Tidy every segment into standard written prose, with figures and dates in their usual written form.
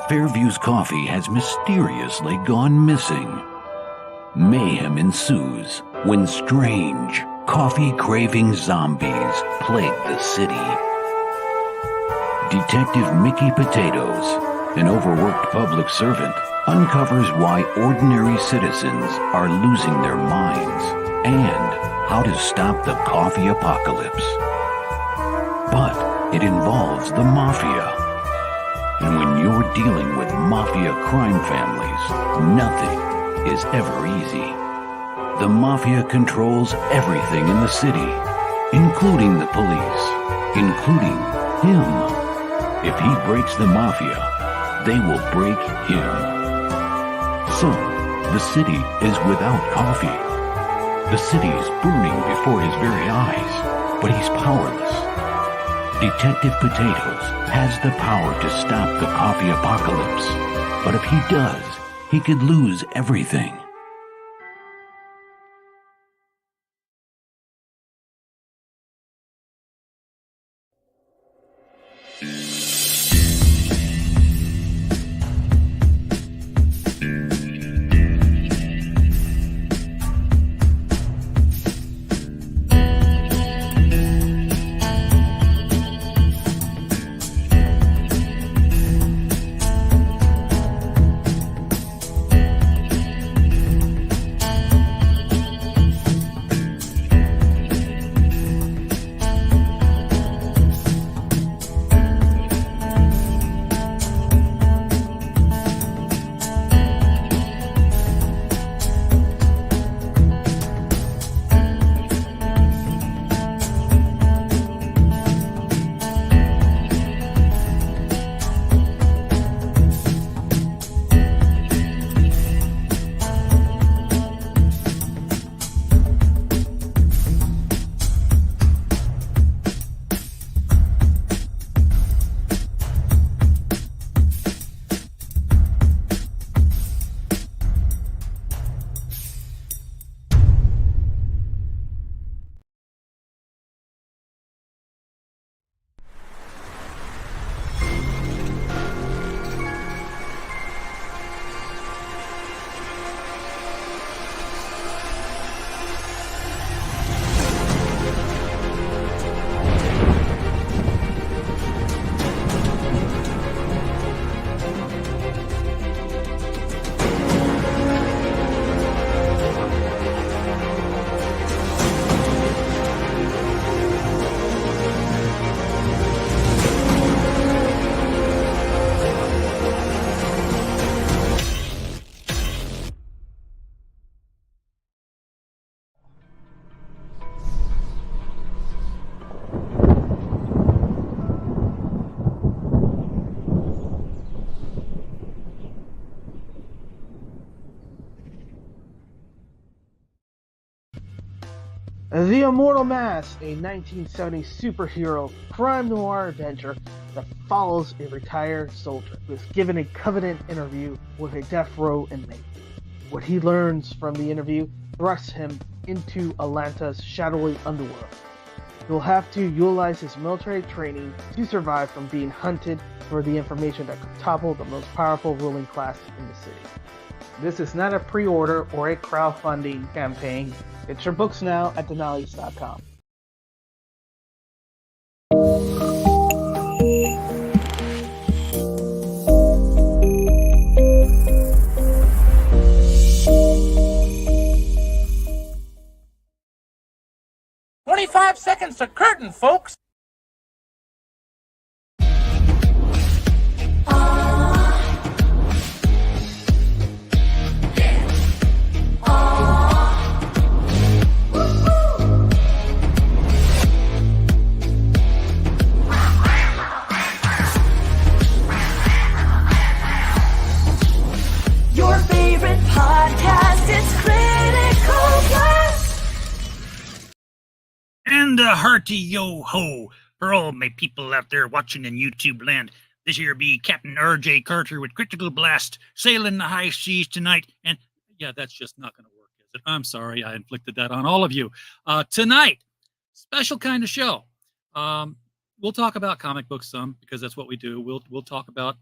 Fairview's coffee has mysteriously gone missing. Mayhem ensues when strange, coffee-craving zombies plague the city. Detective Mickey Potatoes, an overworked public servant, uncovers why ordinary citizens are losing their minds and how to stop the coffee apocalypse. But it involves the mafia. And when you're dealing with mafia crime families, nothing is ever easy. The mafia controls everything in the city, including the police, including him. If he breaks the mafia, they will break him. So, the city is without coffee. The city is burning before his very eyes, but he's powerless. Detective Potatoes has the power to stop the coffee apocalypse, but if he does, he could lose everything. The Immortal Mask, a 1970 superhero crime noir adventure that follows a retired soldier who is given a covenant interview with a death row inmate. What he learns from the interview thrusts him into Atlanta's shadowy underworld. He will have to utilize his military training to survive from being hunted for the information that could topple the most powerful ruling class in the city. This is not a pre-order or a crowdfunding campaign. Get your books now at Denali's.com. "25 seconds to curtain, folks." Your favorite podcast is Critical Blast. And a hearty yo-ho for all my people out there watching in YouTube land. This here be Captain R.J. Carter with Critical Blast, sailing the high seas tonight. And yeah, that's just not going to work, is it? I'm sorry I inflicted that on all of you. Tonight, special kind of show. We'll talk about comic books some, because that's what we do. We'll talk about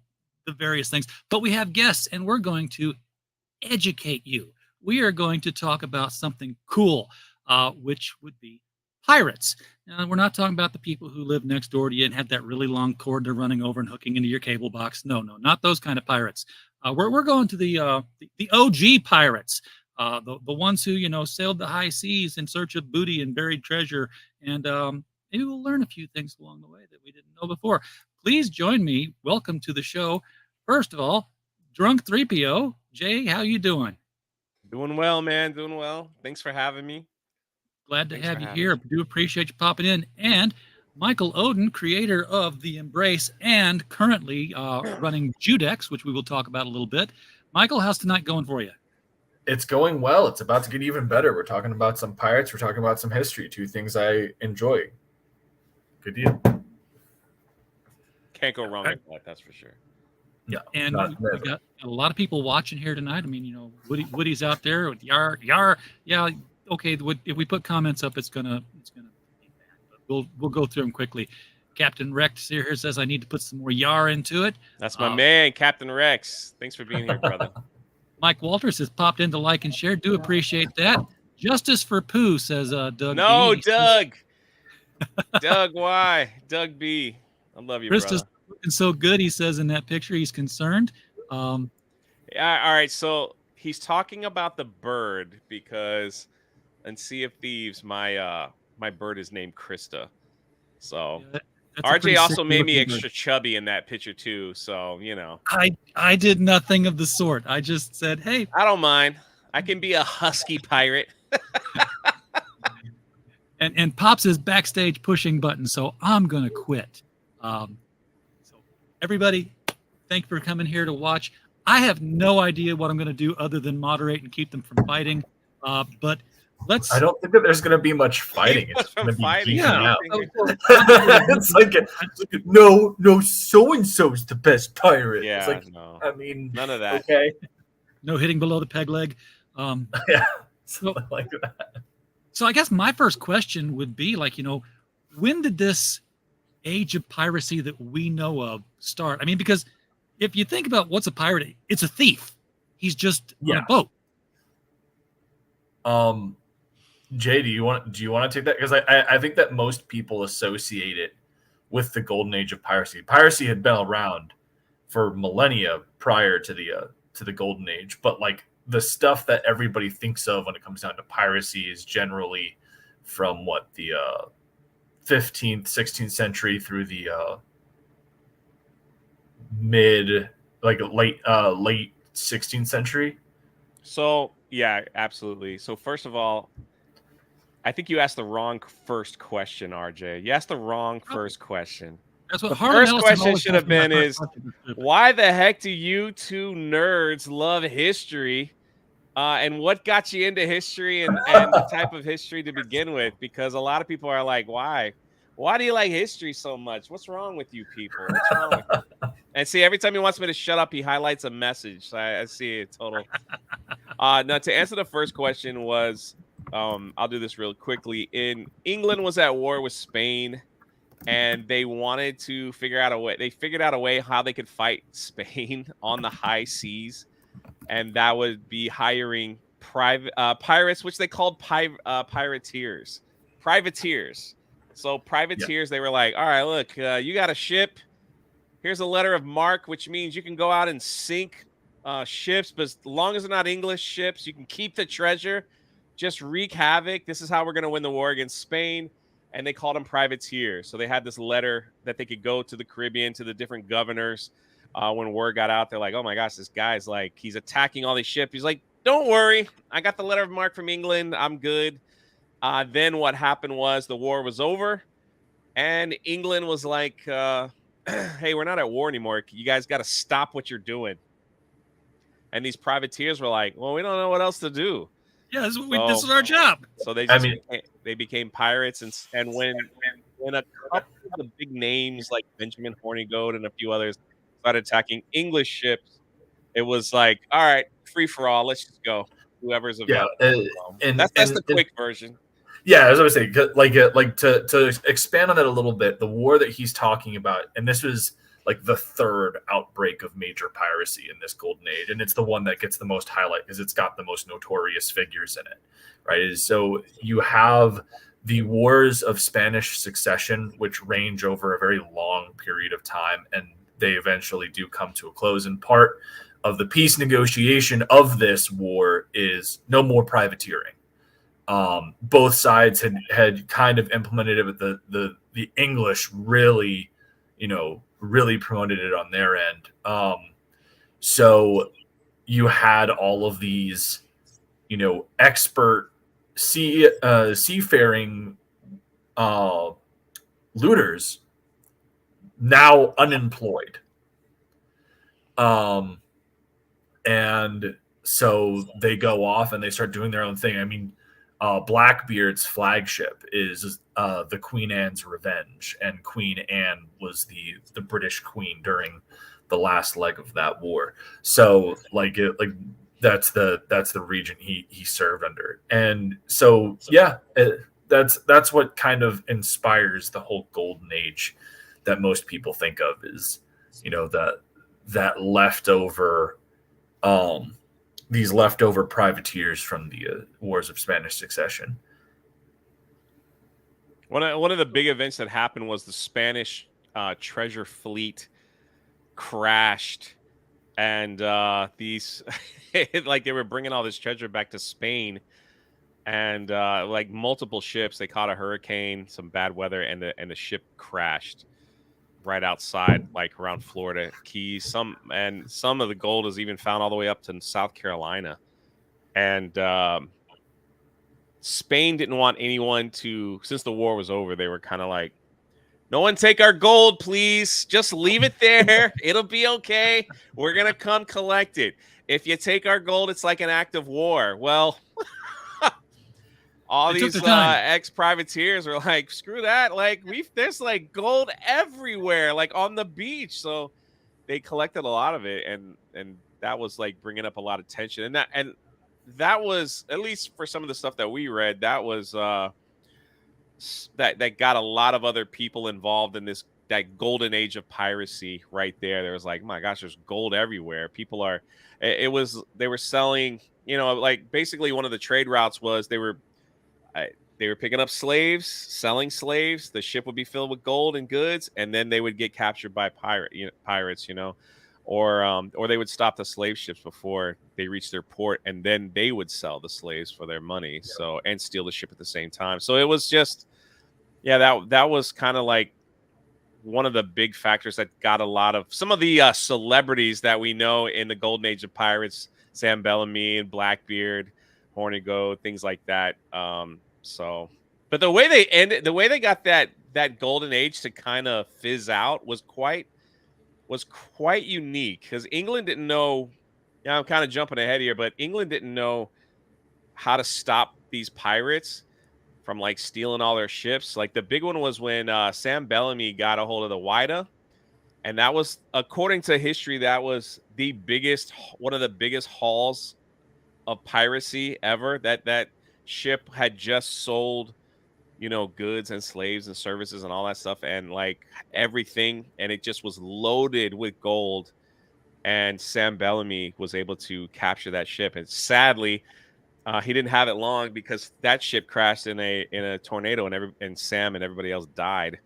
the various things. But we have guests, and we're going to educate you. We are going to talk about something cool, which would be pirates. Now, we're not talking about the people who live next door to you and have that really long cord they're running over and hooking into your cable box. No, not those kind of pirates. We're going to the OG pirates, the ones who, sailed the high seas in search of booty and buried treasure. And maybe we'll learn a few things along the way that we didn't know before. Please join me. Welcome to the show. First of all, Drunk3PO. Jay, how you doing? Doing well, man. Doing well. Thanks for having me. Glad to have you here. Do appreciate you popping in. And Michael Oden, creator of The Embrace and currently running Judex, which we will talk about a little bit. Michael, how's tonight going for you? It's going well. It's about to get even better. We're talking about some pirates. We're talking about some history. Two things I enjoy. Good deal. Can't go wrong with that. That's for sure. Yeah. And we got a lot of people watching here tonight. I mean, Woody's out there with yar. Yeah. Okay. If we put comments up, it's gonna be bad. But we'll go through them quickly. Captain Rex here says I need to put some more yar into it. That's my man, Captain Rex. Thanks for being here, brother. Mike Walters has popped in to like and share. Do appreciate that. Justice for Pooh, says Doug. No, B. Doug. Doug Y. Doug B. I love you, Chris brother. is looking so good, he says in that picture. He's concerned. Yeah, all right. So he's talking about the bird because in Sea of Thieves, my bird is named Krista. So RJ also made me extra chubby in that picture too. So, I did nothing of the sort. I just said, hey. I don't mind. I can be a husky pirate. and Pops is backstage pushing buttons, so I'm going to quit. So everybody, thank you for coming here to watch. I have no idea what I'm going to do other than moderate and keep them from fighting. But I don't think that there's going to be much fighting. It's going to be fighting. Out. It's like no, so-and-so's the best pirate. Yeah, it's like, no. I mean, none of that. Okay. No hitting below the peg leg. Yeah, something like that. So I guess my first question would be when did this age of piracy that we know of start? I mean, because if you think about what's a pirate, it's a thief. He's just on a boat. Jay, do you want to take that? Because I think that most people associate it with the golden age of piracy. Piracy had been around for millennia prior to the golden age, but the stuff that everybody thinks of when it comes down to piracy is generally from the 15th, 16th century through the late 16th century. So yeah, absolutely. So first of all, I think you asked the wrong first question, RJ. You asked the wrong first question. That's what the Harlan first Ellison question should have been is, why the heck do you two nerds love history? And what got you into history and the type of history to begin with? Because a lot of people are like, why? Why do you like history so much? What's wrong with you people? What's wrong with you? And see, every time he wants me to shut up, he highlights a message. So I see it total. Now, to answer the first question was, I'll do this real quickly. England was at war with Spain, and they wanted to figure out a way. They figured out a way how they could fight Spain on the high seas, and that would be hiring pirates, which they called privateers. So privateers, They were like, all right, look, you got a ship. Here's a letter of marque, which means you can go out and sink ships, but as long as they're not English ships, you can keep the treasure. Just wreak havoc. This is how we're going to win the war against Spain. And they called them privateers. So they had this letter that they could go to the Caribbean, to the different governors. When word got out, they're like, oh my gosh, this guy's he's attacking all these ships. He's like, don't worry. I got the letter of marque from England. I'm good. Then what happened was the war was over. And England was like, hey, we're not at war anymore. You guys got to stop what you're doing. And these privateers were like, well, we don't know what else to do. Yeah, this is our job. So they they became pirates, and when a couple of the big names like Benjamin Hornigoat and a few others started attacking English ships, it was like, all right, free for all. Let's just go. Whoever's available. Yeah, that's the quick version. Yeah, as I was saying, to expand on that a little bit, the war that he's talking about, and this was like the third outbreak of major piracy in this golden age, and it's the one that gets the most highlight because it's got the most notorious figures in it, right? So you have the Wars of Spanish Succession, which range over a very long period of time, and they eventually do come to a close. And part of the peace negotiation of this war is no more privateering. Both sides had kind of implemented it, but the English really, really promoted it on their end. So you had all of these, expert seafaring looters now unemployed. And so they go off and they start doing their own thing. I mean, Blackbeard's flagship is the Queen Anne's Revenge, and Queen Anne was the British queen during the last leg of that war. So that's the region he served under. And so that's what kind of inspires the whole golden age that most people think of, is that leftover these leftover privateers from the Wars of Spanish Succession. One of the big events that happened was the Spanish treasure fleet crashed, and these like they were bringing all this treasure back to Spain, and like multiple ships. They caught a hurricane, some bad weather, and the ship crashed right outside, like around Florida Keys. Some of the gold is even found all the way up to South Carolina. And Spain didn't want anyone to, since the war was over, they were kind of like, no one take our gold, please. Just leave it there. It'll be okay. We're going to come collect it. If you take our gold, it's like an act of war. Well, all these ex-privateers were like, screw that. Like, there's like gold everywhere, like on the beach. So they collected a lot of it, and that was like bringing up a lot of tension. And that was, at least for some of the stuff that we read, that was that got a lot of other people involved in that golden age of piracy right there. There was like, my gosh, there's gold everywhere. They were selling, like basically one of the trade routes was they were picking up slaves, selling slaves. The ship would be filled with gold and goods, and then they would get captured by pirates, or they would stop the slave ships before they reached their port, and then they would sell the slaves for their money. Yeah. So, and steal the ship at the same time. So it was just, that was kind of like one of the big factors that got a lot of some of the celebrities that we know in the golden age of pirates, Sam Bellamy and Blackbeard, Hornigo, things like that. But the way they got that golden age to kind of fizz out was quite unique, because England didn't know. Yeah, I'm kind of jumping ahead here, but England didn't know how to stop these pirates from like stealing all their ships. Like the big one was when Sam Bellamy got a hold of the Whydah, and that was, according to history, that was one of the biggest hauls of piracy ever. That ship had just sold, goods and slaves and services and all that stuff, and like everything, and it just was loaded with gold. And Sam Bellamy was able to capture that ship, and sadly, he didn't have it long, because that ship crashed in a tornado, and Sam and everybody else died.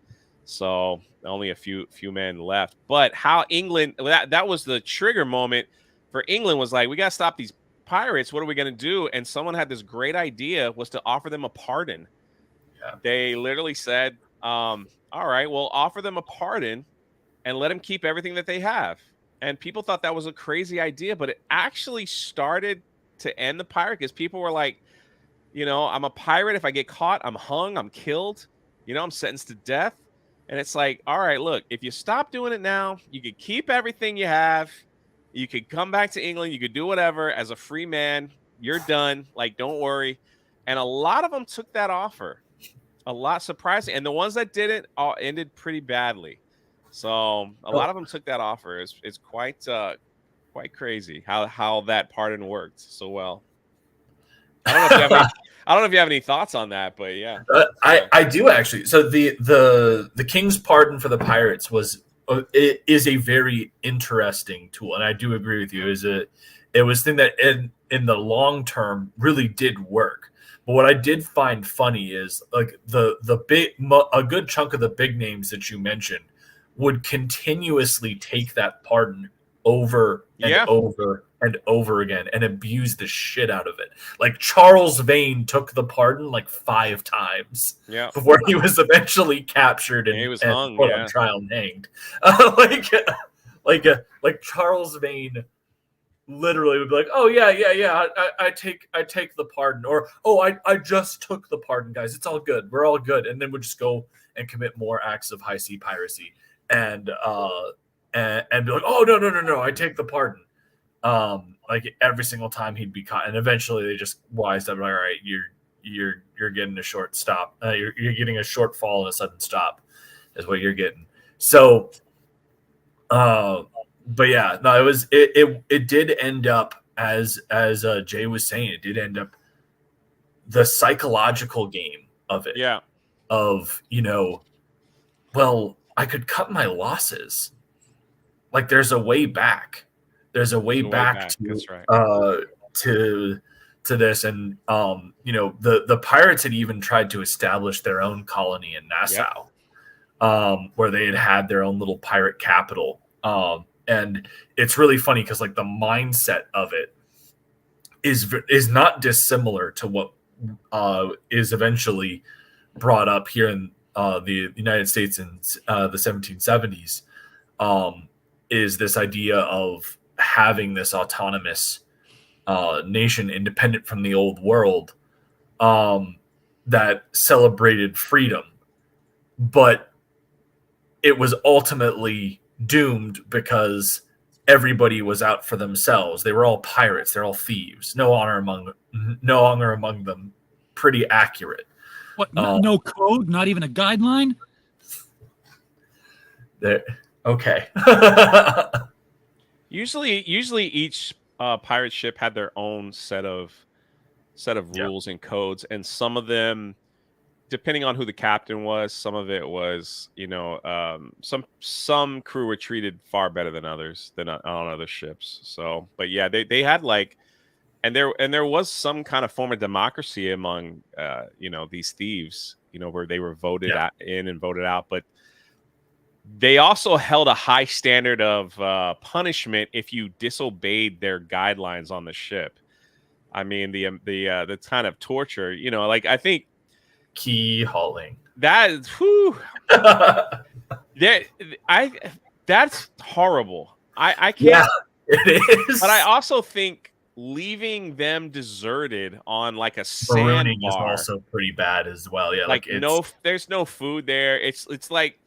So only a few men left. But how England, that was the trigger moment for England, was like, we got to stop these pirates. What are we going to do? And someone had this great idea, was to offer them a pardon. Yeah. They literally said, all right, we'll offer them a pardon and let them keep everything that they have. And people thought that was a crazy idea, but it actually started to end the pirate, because people were like, I'm a pirate. If I get caught, I'm hung, I'm killed, I'm sentenced to death. And it's like, all right, look, if you stop doing it now, you could keep everything you have. You could come back to England. You could do whatever as a free man. You're done. Like, don't worry. And a lot of them took that offer. A lot, surprising. And the ones that didn't all ended pretty badly. So a lot of them took that offer. It's quite crazy how that pardon worked so well. I don't know if you have any thoughts on that, but yeah. I do actually. So the king's pardon for the pirates was it is a very interesting tool, and I do agree with you. It was thing that in the long term really did work. But what I did find funny is like a good chunk of the big names that you mentioned would continuously take that pardon over and over and over again and abuse the shit out of it. Like Charles Vane took the pardon like 5 times before he was eventually captured and, he was and hung, put on trial and hanged. Like Charles Vane literally would be like, "Oh yeah, I take the pardon," or "Oh, I just took the pardon, guys. It's all good. We're all good," and then would just go and commit more acts of high sea piracy and be like, "Oh no, I take the pardon." Like every single time he'd be caught, and eventually they just wised up, like, "All right, you're getting a short stop. You're getting a short fall and a sudden stop, is what you're getting." So, but yeah, no, it did end up as Jay was saying, it did end up the psychological game of it. Yeah. Of, well, I could cut my losses. Like there's a way back. There's a way back to that's right. to this, and the pirates had even tried to establish their own colony in Nassau, where they had their own little pirate capital. And it's really funny because like the mindset of it is not dissimilar to what is eventually brought up here in the United States in the 1770s. Is this idea of having this autonomous nation independent from the old world that celebrated freedom, but it was ultimately doomed because everybody was out for themselves. They were all pirates. They're all thieves. No honor among them. Pretty accurate. What? No code? Not even a guideline? Okay. Usually each pirate ship had their own set of rules and codes, and some of them, depending on who the captain was, some of it was, some crew were treated far better than others than on other ships. So, but yeah, they had like, and there was some kind of form of democracy among these thieves, where they were voted in and voted out, but they also held a high standard of punishment if you disobeyed their guidelines on the ship. I mean, the kind of torture, like I think key hauling. That that's horrible. I can't. Yeah, it is. But I also think leaving them deserted on like a Marooning sandbar is also pretty bad as well. Yeah, like there's no food there. It's like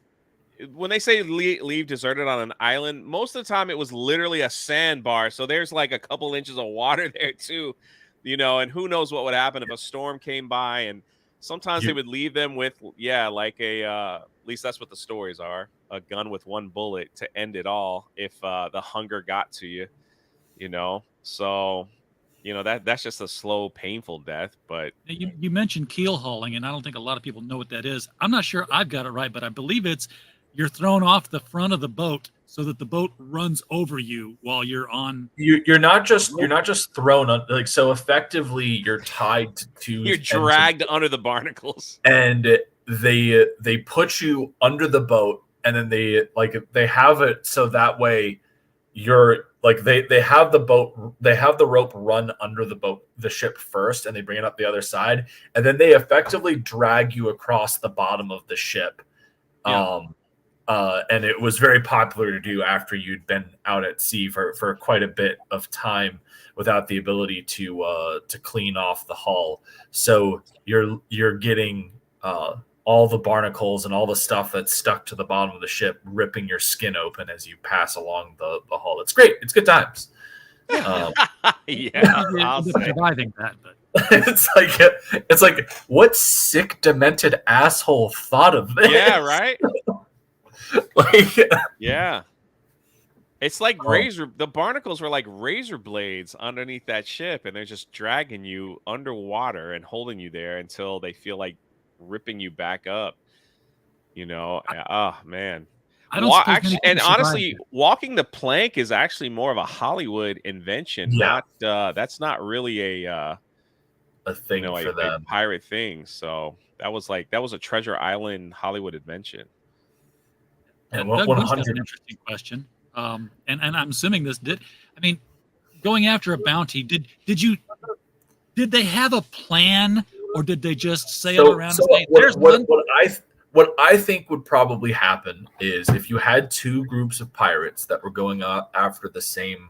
when they say leave deserted on an island, most of the time it was literally a sandbar. So there's like a couple inches of water there too, and who knows what would happen if a storm came by. And sometimes they would leave them with, like at least that's what the stories are, a gun with one bullet to end it all if the hunger got to you, So, that's just a slow, painful death. But you mentioned keel hauling, and I don't think a lot of people know what that is. I'm not sure I've got it right, but I believe it's you're thrown off the front of the boat so that the boat runs over you while you're on. You're not just thrown on, like, so effectively you're tied to you're dragged under the barnacles, and they put you under the boat, and then they have it so that way you're like they have the rope run under the ship first, and they bring it up the other side, and then they effectively drag you across the bottom of the ship. And it was very popular to do after you'd been out at sea for quite a bit of time without the ability to clean off the hull. So you're getting all the barnacles and all the stuff that's stuck to the bottom of the ship ripping your skin open as you pass along the hull. It's great. It's good times. I'll say. Surviving that, but. It's like what sick, demented asshole thought of this? Yeah, right. It's like the barnacles were like razor blades underneath that ship, and they're just dragging you underwater and holding you there until they feel like ripping you back up. Oh man, I don't suppose many and people survive honestly, it. walking the plank is actually more of a Hollywood invention. Yeah. Not that's not really a thing for a them. pirate thing. So that was a Treasure Island Hollywood invention. And Doug, 100. you got an interesting question. And I'm assuming this did. I mean, going after a bounty, did they have a plan, or did they just sail around and say, "There's one"? What I think would probably happen is if you had two groups of pirates that were going after the same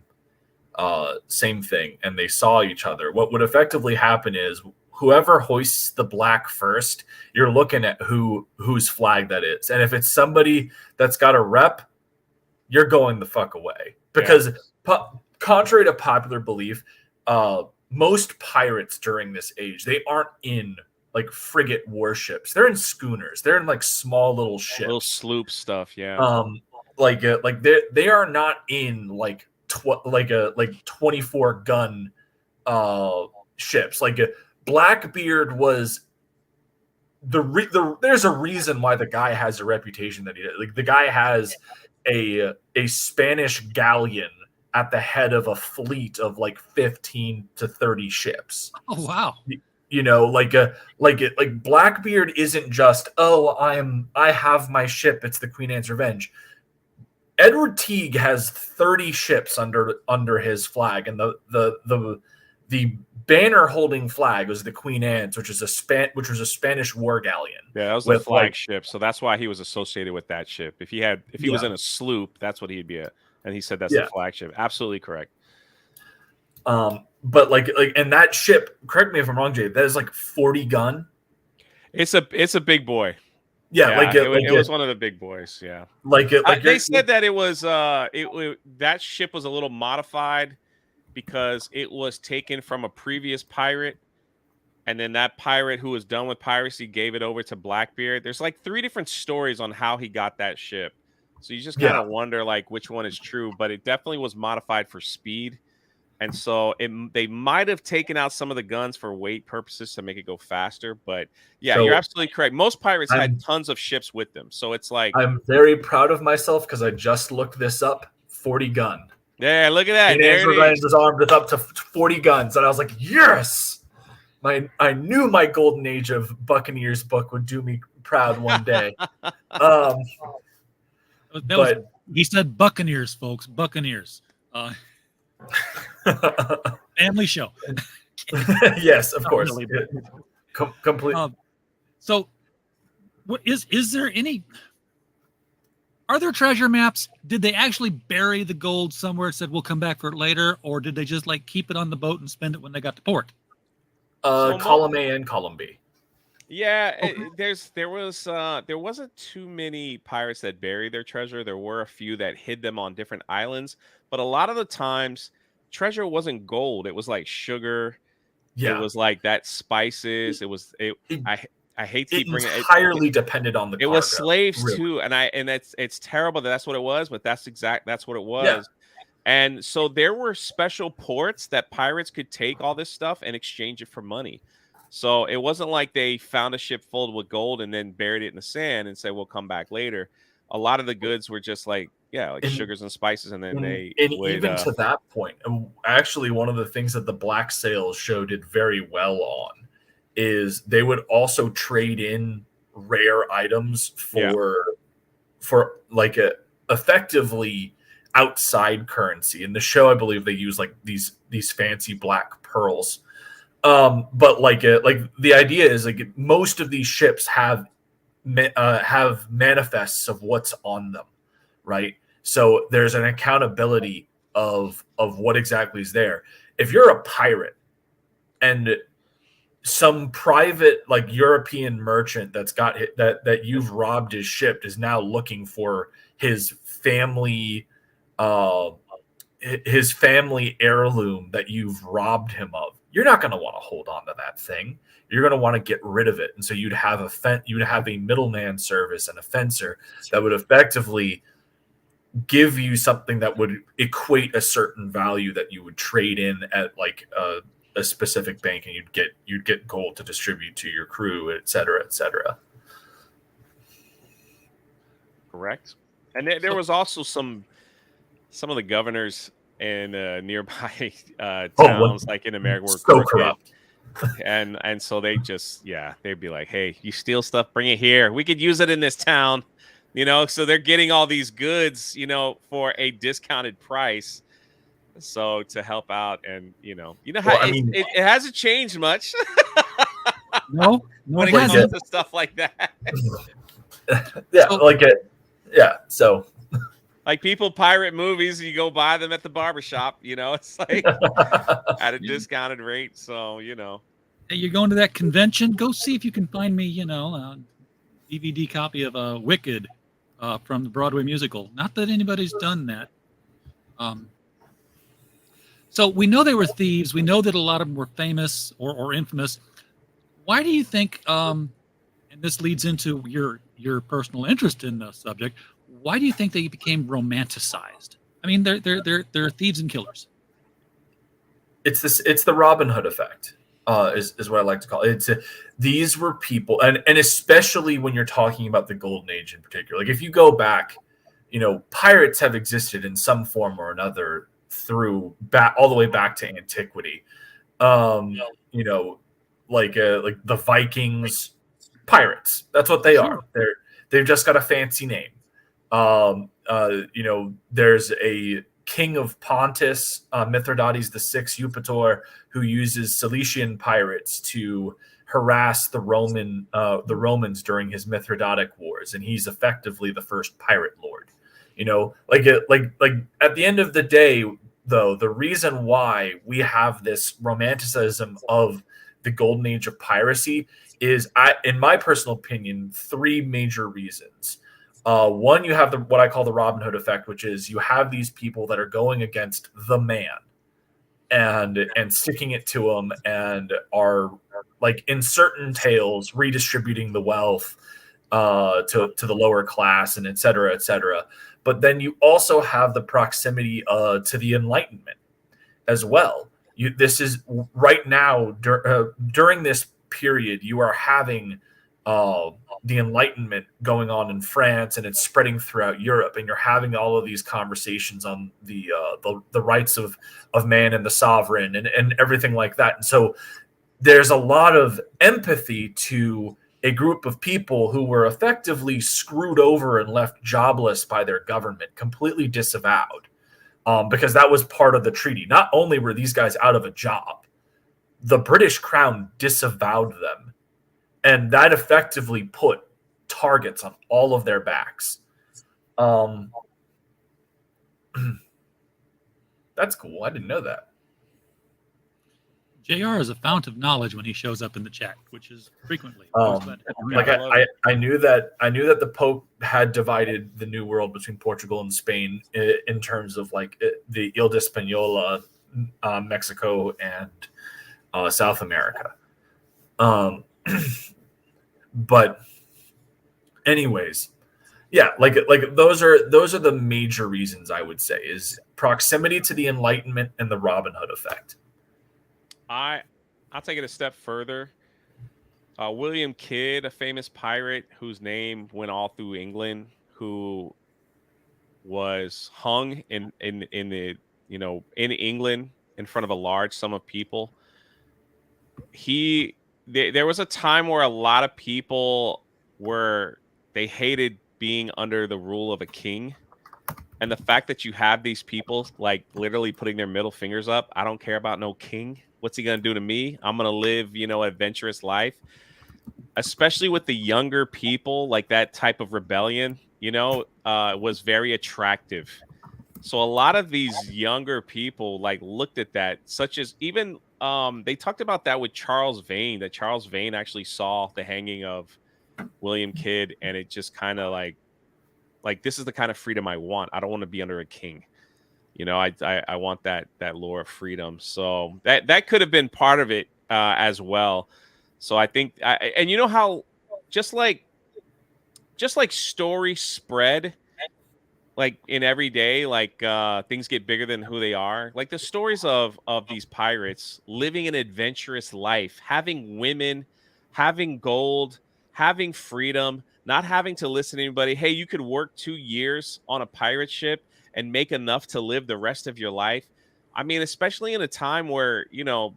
thing and they saw each other, what would effectively happen is whoever hoists the black first, you're looking at whose flag that is. And if it's somebody that's got a rep, you're going the fuck away. Because contrary to popular belief, most pirates during this age, they aren't in like frigate warships. They're in schooners. They're in like small little ships. Little sloop stuff, yeah. Like they are not in like 24 gun ships. Like Blackbeard was there's a reason why the guy has a reputation that he did. Like the guy has a Spanish galleon at the head of a fleet of like 15 to 30 ships. Oh wow. You know, like Blackbeard isn't just, I have my ship, it's the Queen Anne's Revenge. Edward Teague has 30 ships under his flag, and the banner holding flag was the Queen Anne's, which was a Spanish war galleon. Yeah, that was the flagship, so that's why he was associated with that ship. If he was in a sloop, that's what he'd be at. And he said that's the flagship. Absolutely correct. But like and that ship, correct me if I'm wrong, Jay, that is like 40 gun. It's a big boy. Yeah, it was one of the big boys. Yeah, they said that it was that ship was a little modified because it was taken from a previous pirate, and then that pirate who was done with piracy gave it over to Blackbeard. There's like 3 different stories on how he got that ship, so you just kind of wonder like which one is true. But it definitely was modified for speed. And so they might have taken out some of the guns for weight purposes to make it go faster. But yeah, you're absolutely correct. Most pirates had tons of ships with them. So it's like I'm very proud of myself because I just looked this up. 40 gun. Yeah, look at that. Queen Anne's Revenge is armed with up to 40 guns. And I was like, yes! I knew my Golden Age of Buccaneers book would do me proud one day. He said Buccaneers, folks. Buccaneers. Family show. Yes, of course. Complete. So, is there any? Are there treasure maps? Did they actually bury the gold somewhere and said we'll come back for it later, or did they just like keep it on the boat and spend it when they got to port? Column A and column B. Yeah, there wasn't too many pirates that buried their treasure. There were a few that hid them on different islands, but a lot of the times treasure wasn't gold. It was like sugar. Yeah. It was like that spices. I hate to keep bringing it. Entirely depended on the cargo. It was slaves too, and it's terrible that that's what it was, but that's what it was. Yeah. And so there were special ports that pirates could take all this stuff and exchange it for money. So it wasn't like they found a ship full with gold and then buried it in the sand and said, we'll come back later. A lot of the goods were just like sugars and spices. And then even to that point, actually, one of the things that the Black Sails show did very well on is they would also trade in rare items for like effectively outside currency. In the show, I believe they use like these fancy black pearls. But like the idea is like most of these ships have manifests of what's on them, right? So there's an accountability of what exactly is there. If you're a pirate and some private like European merchant that's got that you've robbed his ship is now looking for his family heirloom that you've robbed him of, you're not going to want to hold on to that thing. You're going to want to get rid of it. And so you'd have a middleman service and a fencer that would effectively give you something that would equate a certain value that you would trade in at like a specific bank, and you'd get gold to distribute to your crew, et cetera, et cetera. Correct. And there was also some of the governors in nearby towns, like in America, were so crooked. corrupt. And so they'd be like, hey, you steal stuff, bring it here. We could use it in this town, so they're getting all these goods, for a discounted price. So to help out, and how it hasn't changed much. No, when it it comes hasn't. to stuff like that. So like people pirate movies, you go buy them at the barbershop, it's like at a discounted rate. So, Hey, you're going to that convention? Go see if you can find me, a DVD copy of Wicked from the Broadway musical. Not that anybody's done that. So we know they were thieves. We know that a lot of them were famous or infamous. Why do you think, and this leads into your personal interest in the subject, why do you think they became romanticized? I mean, they're thieves and killers. It's the Robin Hood effect, is what I like to call it. These were people, and especially when you're talking about the Golden Age in particular. Like if you go back, pirates have existed in some form or another all the way back to antiquity. Like the Vikings, pirates. That's what they are. They've just got a fancy name. There's a king of Pontus, Mithridates VI Eupator, who uses Cilician pirates to harass the Romans during his Mithridatic wars, and he's effectively the first pirate lord. Like at the end of the day, though, the reason why we have this romanticism of the Golden Age of piracy is, in my personal opinion, three major reasons. One, you have what I call the Robin Hood effect, which is you have these people that are going against the man and sticking it to him, and are, like in certain tales, redistributing the wealth to the lower class, and et cetera, et cetera. But then you also have the proximity to the Enlightenment as well. This is right now during this period, you are having the Enlightenment going on in France, and it's spreading throughout Europe, and you're having all of these conversations on the rights of man and the sovereign and everything like that. And so there's a lot of empathy to a group of people who were effectively screwed over and left jobless by their government, completely disavowed, because that was part of the treaty. Not only were these guys out of a job, the British Crown disavowed them, and that effectively put targets on all of their backs. That's cool. I didn't know that. JR is a fount of knowledge when he shows up in the chat, which is frequently. I knew that the Pope had divided the New World between Portugal and Spain in terms of like the Ile de Española, Mexico, and South America. But anyways, yeah, like those are the major reasons, I would say, is proximity to the Enlightenment and the Robin Hood effect. I'll take it a step further. William Kidd, a famous pirate whose name went all through England, who was hung in England in front of a large sum of people. There was a time where a lot of people they hated being under the rule of a king. And the fact that you have these people like literally putting their middle fingers up, I don't care about no king. What's he going to do to me? I'm going to live, adventurous life. Especially with the younger people, like that type of rebellion, was very attractive. So a lot of these younger people like looked at that, such as even they talked about that with Charles Vane, that Charles Vane actually saw the hanging of William Kidd, and it just kind of like this is the kind of freedom I want. I don't want to be under a king. I want that lure of freedom. So that could have been part of it as well. So I think, and you know how just like stories spread, like in every day, like things get bigger than who they are. Like the stories of these pirates living an adventurous life, having women, having gold, having freedom, not having to listen to anybody. Hey, you could work 2 years on a pirate ship and make enough to live the rest of your life. I mean, especially in a time where, you know,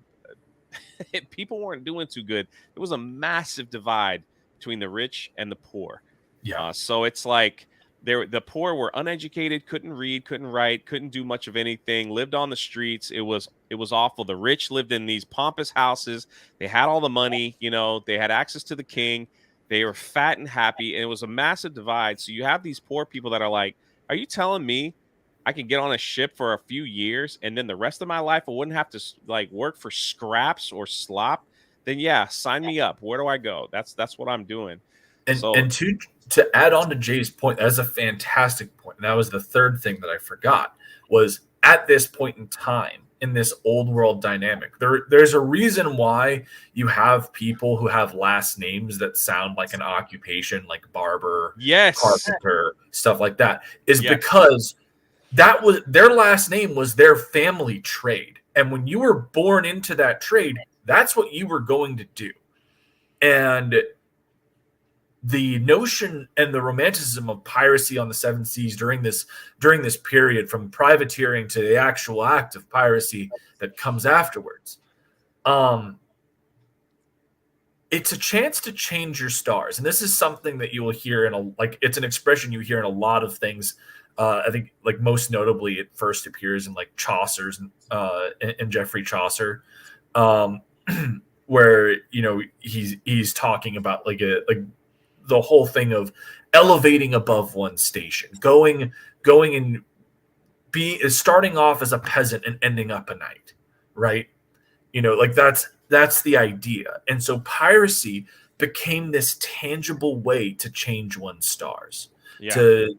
people weren't doing too good. There was a massive divide between the rich and the poor. Yeah. So it's like the poor were uneducated, couldn't read, couldn't write, couldn't do much of anything, lived on the streets. It was awful. The rich lived in these pompous houses. They had all the money, you know, they had access to the king. They were fat and happy, and it was a massive divide. So you have these poor people that are like, are you telling me I can get on a ship for a few years and then the rest of my life I wouldn't have to like work for scraps or slop? Then yeah, sign me up. Where do I go? That's what I'm doing. And to add on to Jay's point, that's a fantastic point. And that was the third thing that I forgot, was at this point in time in this old world dynamic, there's a reason why you have people who have last names that sound like an occupation, like barber, yes, carpenter, stuff like that, is because that was their last name was their family trade. And when you were born into that trade, that's what you were going to do. And the notion and the romanticism of piracy on the seven seas during this period, from privateering to the actual act of piracy that comes afterwards, it's a chance to change your stars. And this is something that you will hear it's an expression you hear in a lot of things. I think, like, most notably, it first appears in like Chaucer's and Geoffrey Chaucer, where, you know, he's talking about like the whole thing of elevating above one's station, going and starting off as a peasant and ending up a knight, right? You know, like that's the idea. And so piracy became this tangible way to change one's stars, to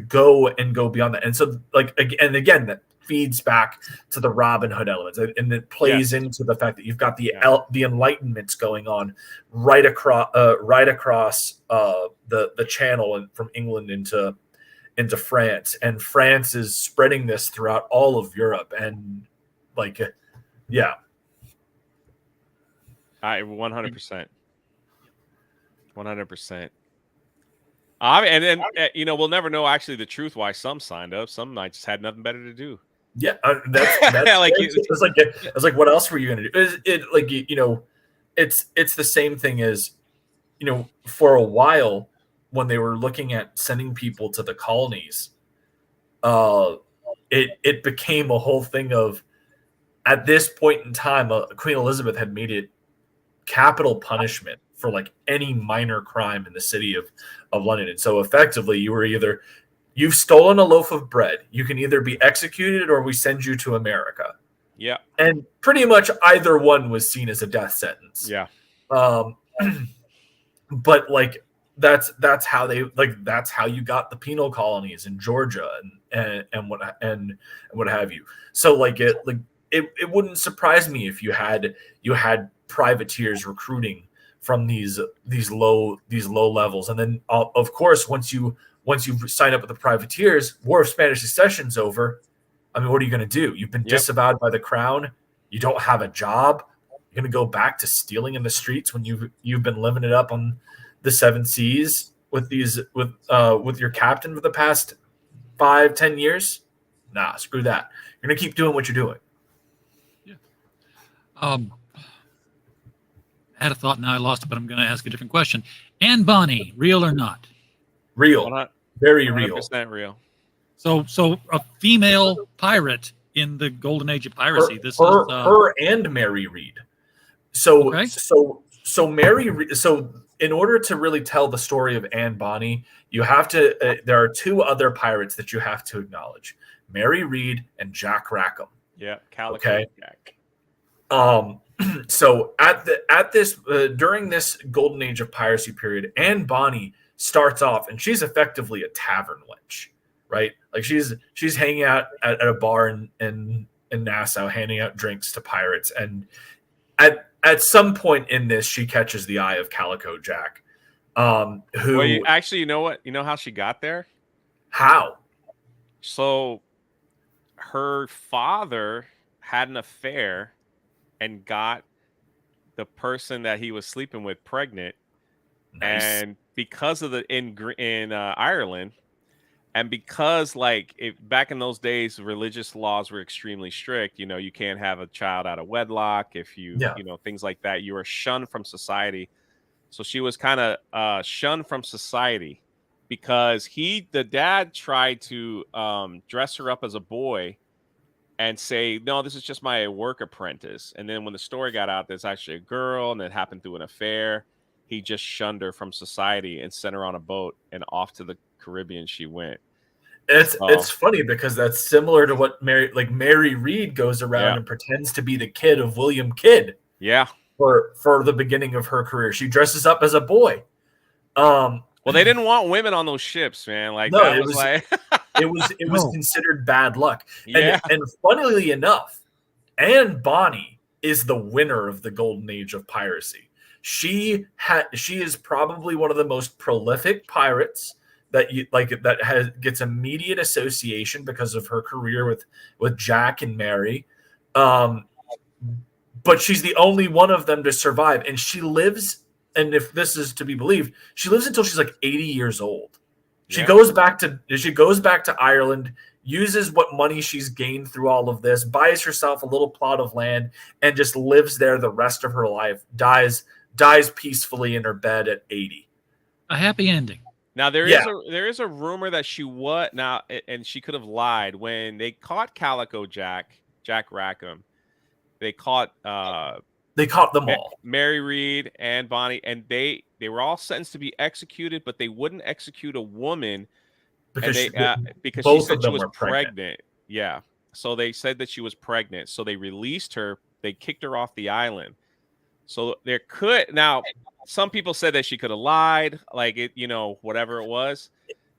go beyond that. And so, like, and again, that feeds back to the Robin Hood elements, and it plays into the fact that you've got the Enlightenments going on right across the channel and from England into France, and France is spreading this throughout all of Europe. And like, I 100%. And then, you know, we'll never know actually the truth why some signed up. Some might just had nothing better to do. Yeah, that's like, it's like, what else were you going to do? It like, you know, it's the same thing as, you know, for a while when they were looking at sending people to the colonies, it became a whole thing of, at this point in time, Queen Elizabeth had made it capital punishment for like any minor crime in the city of London. And so effectively you've stolen a loaf of bread, you can either be executed or we send you to America. Yeah. And pretty much either one was seen as a death sentence. Yeah. But like, that's how you got the penal colonies in Georgia and what have you. So like, it wouldn't surprise me if you had privateers recruiting from these low levels. And then of course, once you sign up with the privateers, War of Spanish Succession's over. I mean, what are you going to do? You've been disavowed by the crown. You don't have a job. You're going to go back to stealing in the streets when you've been living it up on the seven seas with your captain for the past 5-10 years? Nah, screw that. You're going to keep doing what you're doing. Yeah. I had a thought, now I lost it, but I'm going to ask a different question. Anne Bonny, real or not? Real. Very 100% real. 100% real. So a female pirate in the golden age of piracy. Her and Mary Read. So Mary. So in order to really tell the story of Anne Bonny, you have to. There are two other pirates that you have to acknowledge: Mary Read and Jack Rackham. Yeah, Calico Jack. So during this golden age of piracy period, Anne Bonny starts off, and she's effectively a tavern wench, right? Like she's hanging out at a bar in Nassau, handing out drinks to pirates, and at some point in this, she catches the eye of Calico Jack, who you know what? You know how she got there? How? So her father had an affair and got the person that he was sleeping with pregnant, Nice. And because of the in Ireland, and because like back in those days, religious laws were extremely strict. You know, you can't have a child out of wedlock. If you things like that, you were shunned from society. So she was kind of shunned from society because the dad tried to dress her up as a boy and say, no, this is just my work apprentice. And then when the story got out, there's actually a girl and it happened through an affair. He just shunned her from society and sent her on a boat, and off to the Caribbean she went. It's funny because that's similar to what Mary Read goes around and pretends to be the kid of William Kidd. Yeah. For the beginning of her career. She dresses up as a boy. Well, they didn't want women on those ships, man. Like, no, that it was like it was considered bad luck. Yeah. And funnily enough, Anne Bonny is the winner of the golden age of piracy. She is probably one of the most prolific pirates that gets immediate association because of her career with Jack and Mary. But she's the only one of them to survive, and she lives. And if this is to be believed, she lives until she's like 80 years old. She goes back to Ireland, uses what money she's gained through all of this, buys herself a little plot of land, and just lives there the rest of her life. Dies peacefully in her bed at 80. A happy ending. Now there is a rumor that she and she could have lied when they caught Calico Jack Rackham. They caught them all. Mary Read and Bonnie, and they were all sentenced to be executed, but they wouldn't execute a woman because she said she was pregnant. Yeah. So they said that she was pregnant. So they released her. They kicked her off the island. So some people said that she could have lied, like it, whatever it was.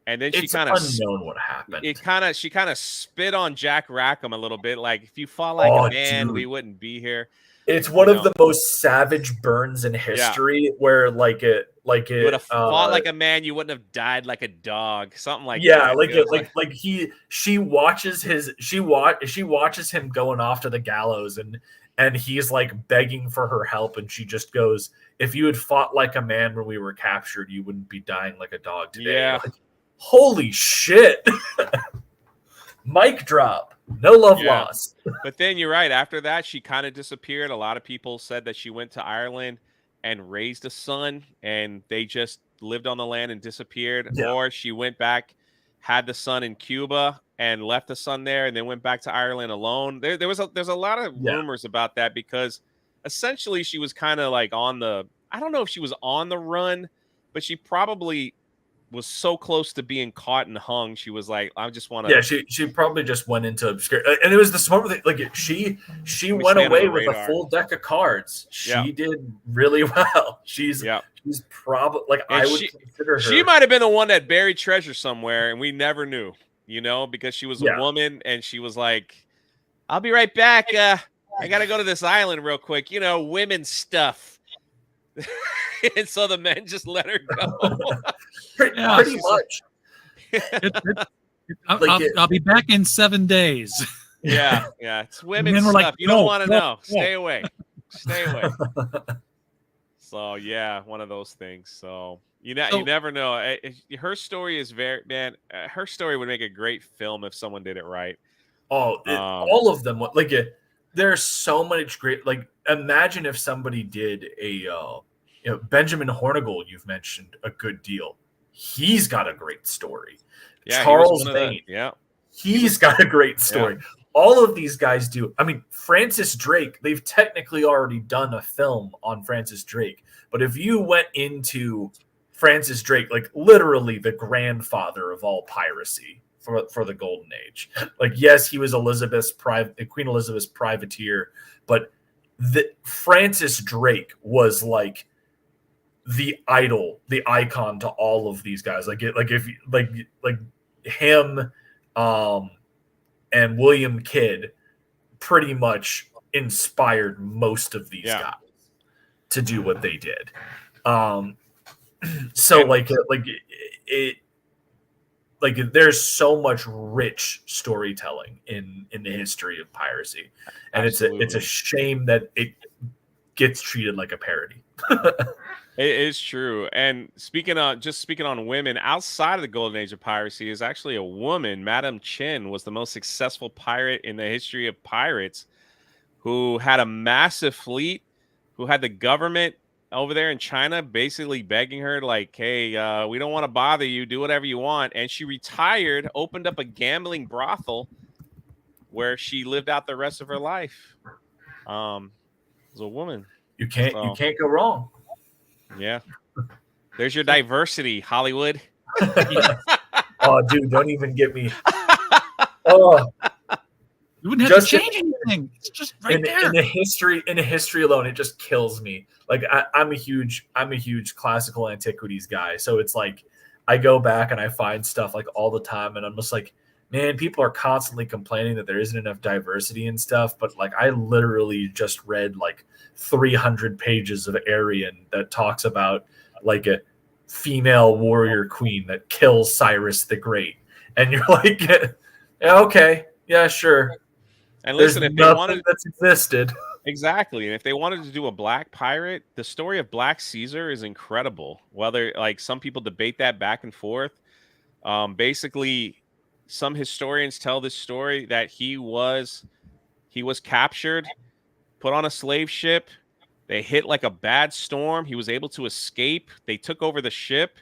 And then she kind of unknown what happened. She kind of spit on Jack Rackham a little bit, like if you fought like a man, dude, we wouldn't be here. It's one of the most savage burns in history, where you would have fought like a man, you wouldn't have died like a dog, something like that. She watches him going off to the gallows, and he's like begging for her help, and she just goes, "If you had fought like a man when we were captured, you wouldn't be dying like a dog today." Yeah. Like, holy shit. Mic drop. No love lost. But then you're right. After that, she kind of disappeared. A lot of people said that she went to Ireland and raised a son, and they just lived on the land and disappeared. Yeah. Or she went back, had the son in Cuba, and left the son there, and then went back to Ireland alone. There's a lot of rumors about that, because essentially she was kind of like I don't know if she was on the run, but she probably was so close to being caught and hung. She was like, I just want to. Yeah, she probably just went into obscure, and it was the smart thing. Like she went away with a full deck of cards. She did really well. She's probably like, and I would consider her. She might have been the one that buried treasure somewhere, and we never knew, because she was a woman, and she was like, "I'll be right back. I got to go to this island real quick. Women stuff." And so the men just let her go. pretty much. I'll be back in 7 days. Yeah. It's women stuff. Like, you don't want to know. Stay away. So one of those things. So you never know. Her story is her story would make a great film if someone did it right. All of them. There's so much great. Imagine if somebody did a. Benjamin Hornigold, you've mentioned a good deal. He's got a great story. Yeah, Charles Vane, he's got a great story. Yeah. All of these guys do. I mean, Francis Drake, they've technically already done a film on Francis Drake. But if you went into Francis Drake, literally the grandfather of all piracy for the Golden Age. Yes, he was Queen Elizabeth's privateer, but Francis Drake was the idol, the icon to all of these guys. Him and William Kidd pretty much inspired most of these guys to do what they did. There's so much rich storytelling in the history of piracy, and it's a shame that it gets treated like a parody. It is true. And speaking on women, outside of the golden age of piracy is actually a woman. Madame Chin was the most successful pirate in the history of pirates, who had a massive fleet, who had the government over there in China basically begging her, like, hey, we don't want to bother you, do whatever you want. And she retired, opened up a gambling brothel where she lived out the rest of her life. As a woman. You can't go wrong. Yeah. There's your diversity, Hollywood. Oh, dude, don't even get me. Oh, you wouldn't have to change anything. It's just right there. In the history alone, it just kills me. Like I'm a huge classical antiquities guy, so it's like I go back and I find stuff like all the time, and I'm just like, man, people are constantly complaining that there isn't enough diversity and stuff, but like I literally just read like 300 pages of Arian that talks about like a female warrior queen that kills Cyrus the Great. And you're like, yeah, okay, yeah, sure. And listen, there's if they wanted that's existed. Exactly. And if they wanted to do a black pirate, the story of Black Caesar is incredible. Whether like some people debate that back and forth. Basically, some historians tell this story that he was captured, put on a slave ship. They hit like a bad storm. He was able to escape. They took over the ship.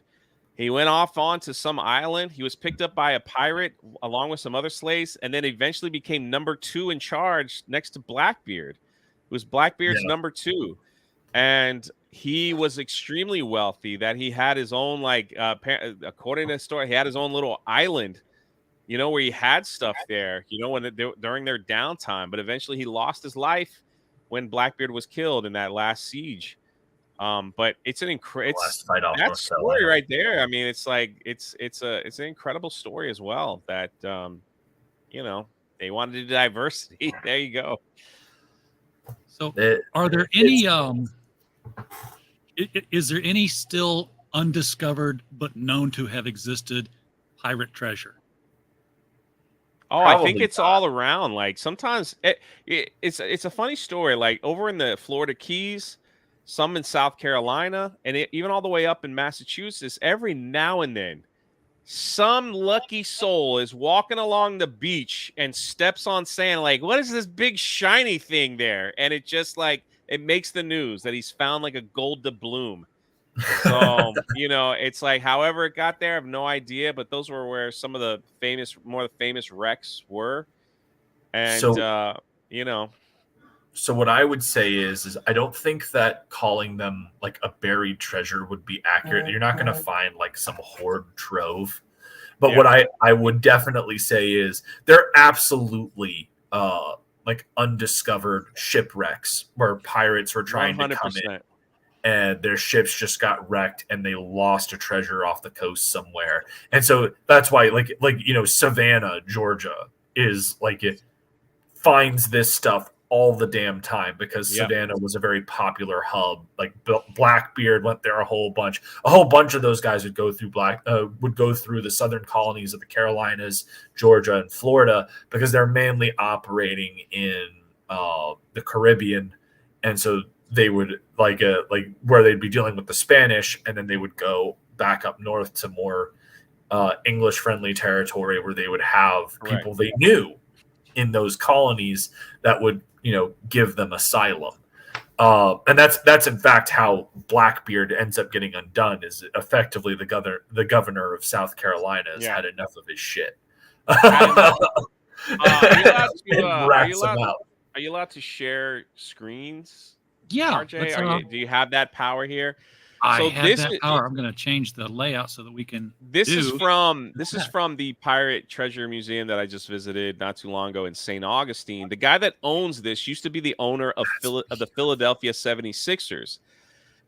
He went off onto some island. He was picked up by a pirate along with some other slaves, and then eventually became number 2 in charge next to Blackbeard. It was Blackbeard's number 2. And he was extremely wealthy, that he had his own, like, according to the story, he had his own little island, you know, where he had stuff there, you know, during their downtime. But eventually he lost his life when Blackbeard was killed in that last siege. But it's an incredible that story right there. I mean, it's like it's an incredible story as well. That you know, they wanted to do diversity. There you go. So, are there any is there any still undiscovered but known to have existed pirate treasure? Oh, probably I think it's all around. Like sometimes it's a funny story. Like over in the Florida Keys, some in South Carolina, and even all the way up in Massachusetts, every now and then, some lucky soul is walking along the beach and steps on sand. Like, what is this big shiny thing there? And it just like it makes the news that he's found like a gold doubloon. So you know, it's like however it got there, I have no idea. But those were where some of the more famous wrecks were, and so, you know. So what I would say is I don't think that calling them like a buried treasure would be accurate. You're not going to find like some hoard trove. But what I would definitely say is they're absolutely like undiscovered shipwrecks where pirates were trying 100%. To come in and their ships just got wrecked and they lost a treasure off the coast somewhere. And so that's why like you know, Savannah, Georgia is like it finds this stuff all the damn time because Savannah was a very popular hub. Like Blackbeard went there a whole bunch of those guys would go through the southern colonies of the Carolinas, Georgia, and Florida because they're mainly operating in the Caribbean. And so they would like where they'd be dealing with the Spanish, and then they would go back up north to more English friendly territory where they would have people they knew in those colonies that would, you know, give them asylum. And that's in fact how Blackbeard ends up getting undone, is effectively the governor of South Carolina has had enough of his shit. Are you allowed to share screens? Yeah. RJ, do you have that power here? I have that power. I'm going to change the layout so that we can. This is from the Pirate Treasure Museum that I just visited not too long ago in St. Augustine. The guy that owns this used to be the owner of the Philadelphia 76ers.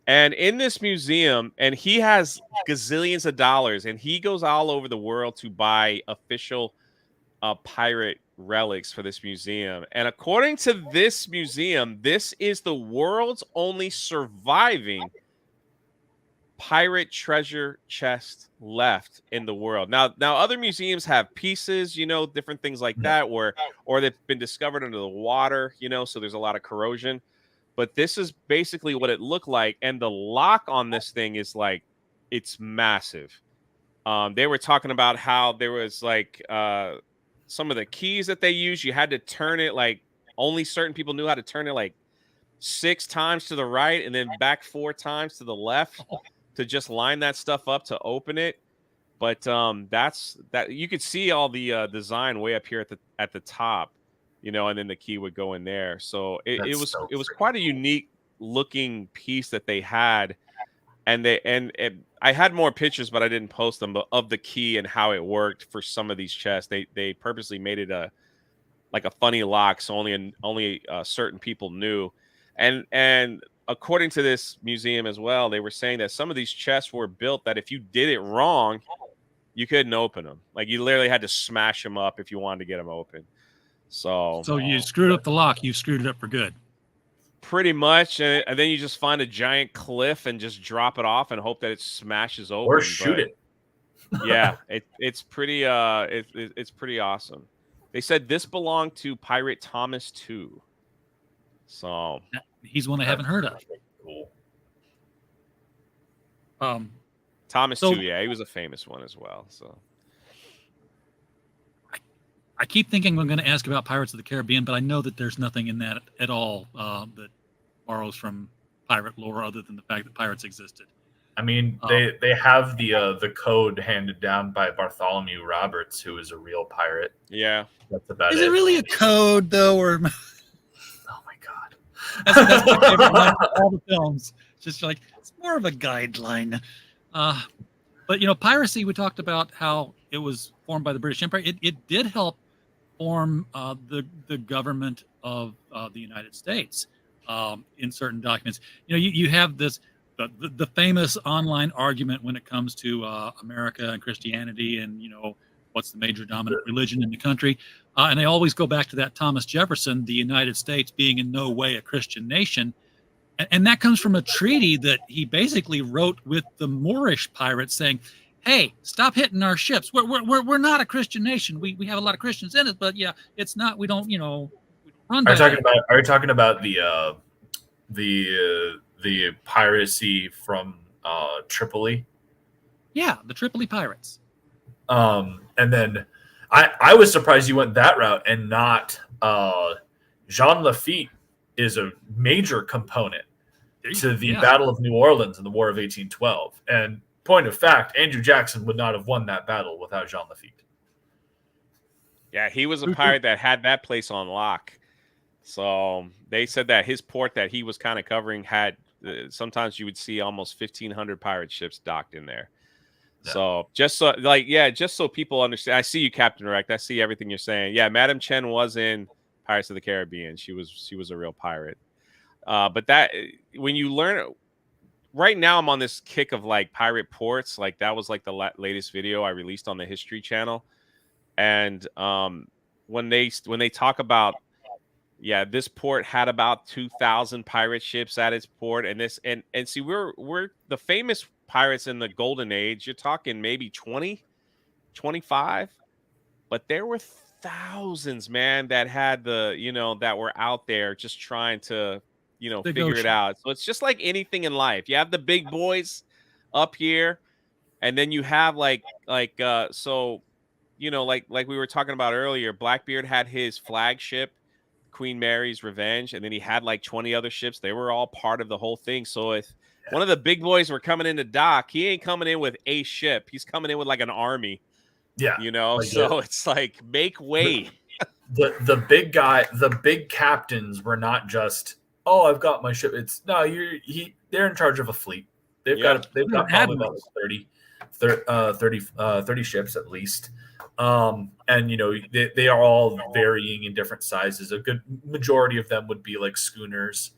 And in this museum, and he has gazillions of dollars, and he goes all over the world to buy official pirate relics for this museum. And according to this museum, this is the world's only surviving pirate treasure chest left in the world. Now other museums have pieces, you know, different things like that, or they've been discovered under the water, you know, so there's a lot of corrosion. but this is basically what it looked like. And the lock on this thing is like, it's massive. They were talking about how there was like some of the keys that they used. You had to turn it like only certain people knew how to turn it like 6 times to the right and then back 4 times to the left to just line that stuff up to open it. But that's that. You could see all the design way up here at the top, you know, and then the key would go in there. So it was quite a unique looking piece that they had. And I had more pictures, but I didn't post them, but of the key and how it worked for some of these chests. They purposely made it a funny lock, so only certain people knew. And according to this museum as well, they were saying that some of these chests were built that if you did it wrong, you couldn't open them. Like you literally had to smash them up if you wanted to get them open. So you screwed up the lock, you screwed it up for good. Pretty much, and then you just find a giant cliff and just drop it off and hope that it smashes open or shoot it. Yeah, it's pretty it's pretty awesome. They said this belonged to Pirate Thomas II. So he's one I haven't heard of. Cool. Thomas II, yeah, he was a famous one as well. So I keep thinking I'm going to ask about Pirates of the Caribbean, but I know that there's nothing in that at all that borrows from pirate lore other than the fact that pirates existed. I mean, they have the code handed down by Bartholomew Roberts, who is a real pirate. Yeah, that's about it. Is it really a code though, or? Oh my god, that's my favorite line of all the films. Just like it's more of a guideline. But you know, piracy. We talked about how it was formed by the British Empire. It did help form the government of the United States in certain documents. You know, you have this the famous online argument when it comes to America and Christianity and, you know, what's the major dominant religion in the country. And they always go back to that Thomas Jefferson, the United States being in no way a Christian nation. And that comes from a treaty that he basically wrote with the Moorish pirates saying, hey, stop hitting our ships. We're not a Christian nation. We have a lot of Christians in it, but yeah, it's not. We don't, you know, run. Are you talking about the piracy from Tripoli? Yeah, the Tripoli pirates. And then I was surprised you went that route and not Jean Lafitte is a major component to the Battle of New Orleans in the War of 1812. And point of fact, Andrew Jackson would not have won that battle without Jean Lafitte. Yeah, he was a pirate that had that place on lock. So they said that his port that he was kind of covering had sometimes you would see almost 1,500 pirate ships docked in there. Yeah. So just so people understand. I see you, Captain Erect. I see everything you're saying. Yeah, Madam Chen was in Pirates of the Caribbean. She was a real pirate. But that when you learn. Right now, I'm on this kick of like pirate ports. Like that was like the latest video I released on the History Channel, and when they talk about, yeah, this port had about 2,000 pirate ships at its port, and this and see we're the famous pirates in the Golden Age. You're talking maybe 20, 25, but there were thousands, man, that had that were out there just trying to. Figure it out. So it's just like anything in life. You have the big boys up here, and then you have like we were talking about earlier, Blackbeard had his flagship, Queen Mary's Revenge, and then he had like 20 other ships. They were all part of the whole thing. So if one of the big boys were coming into dock, he ain't coming in with a ship. He's coming in with like an army. Yeah. It's like make way. The big guy, the big captains were not just, oh, I've got my ship. It's no, they're in charge of a fleet. They've got probably about 30 ships at least. And they are all varying in different sizes. A good majority of them would be like schooners.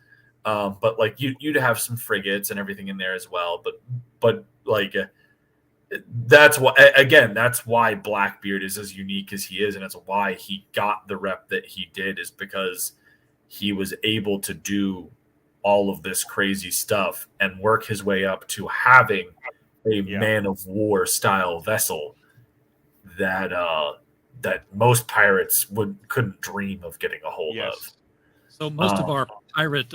But like you'd have some frigates and everything in there as well. But like that's why Blackbeard is as unique as he is, and it's why he got the rep that he did, is because he was able to do all of this crazy stuff and work his way up to having a man of war style vessel that most pirates couldn't dream of getting a hold of. So most of our pirate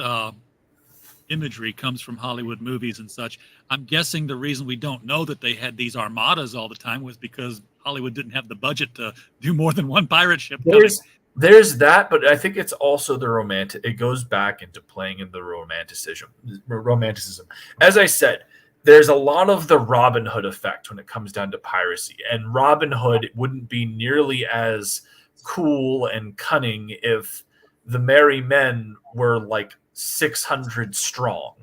imagery comes from Hollywood movies and such. I'm guessing the reason we don't know that they had these armadas all the time was because Hollywood didn't have the budget to do more than one pirate ship. There's that, but I think it's also the romantic. It goes back into playing in the romanticism. As I said, there's a lot of the Robin Hood effect when it comes down to piracy, and Robin Hood wouldn't be nearly as cool and cunning if the merry men were like 600 strong,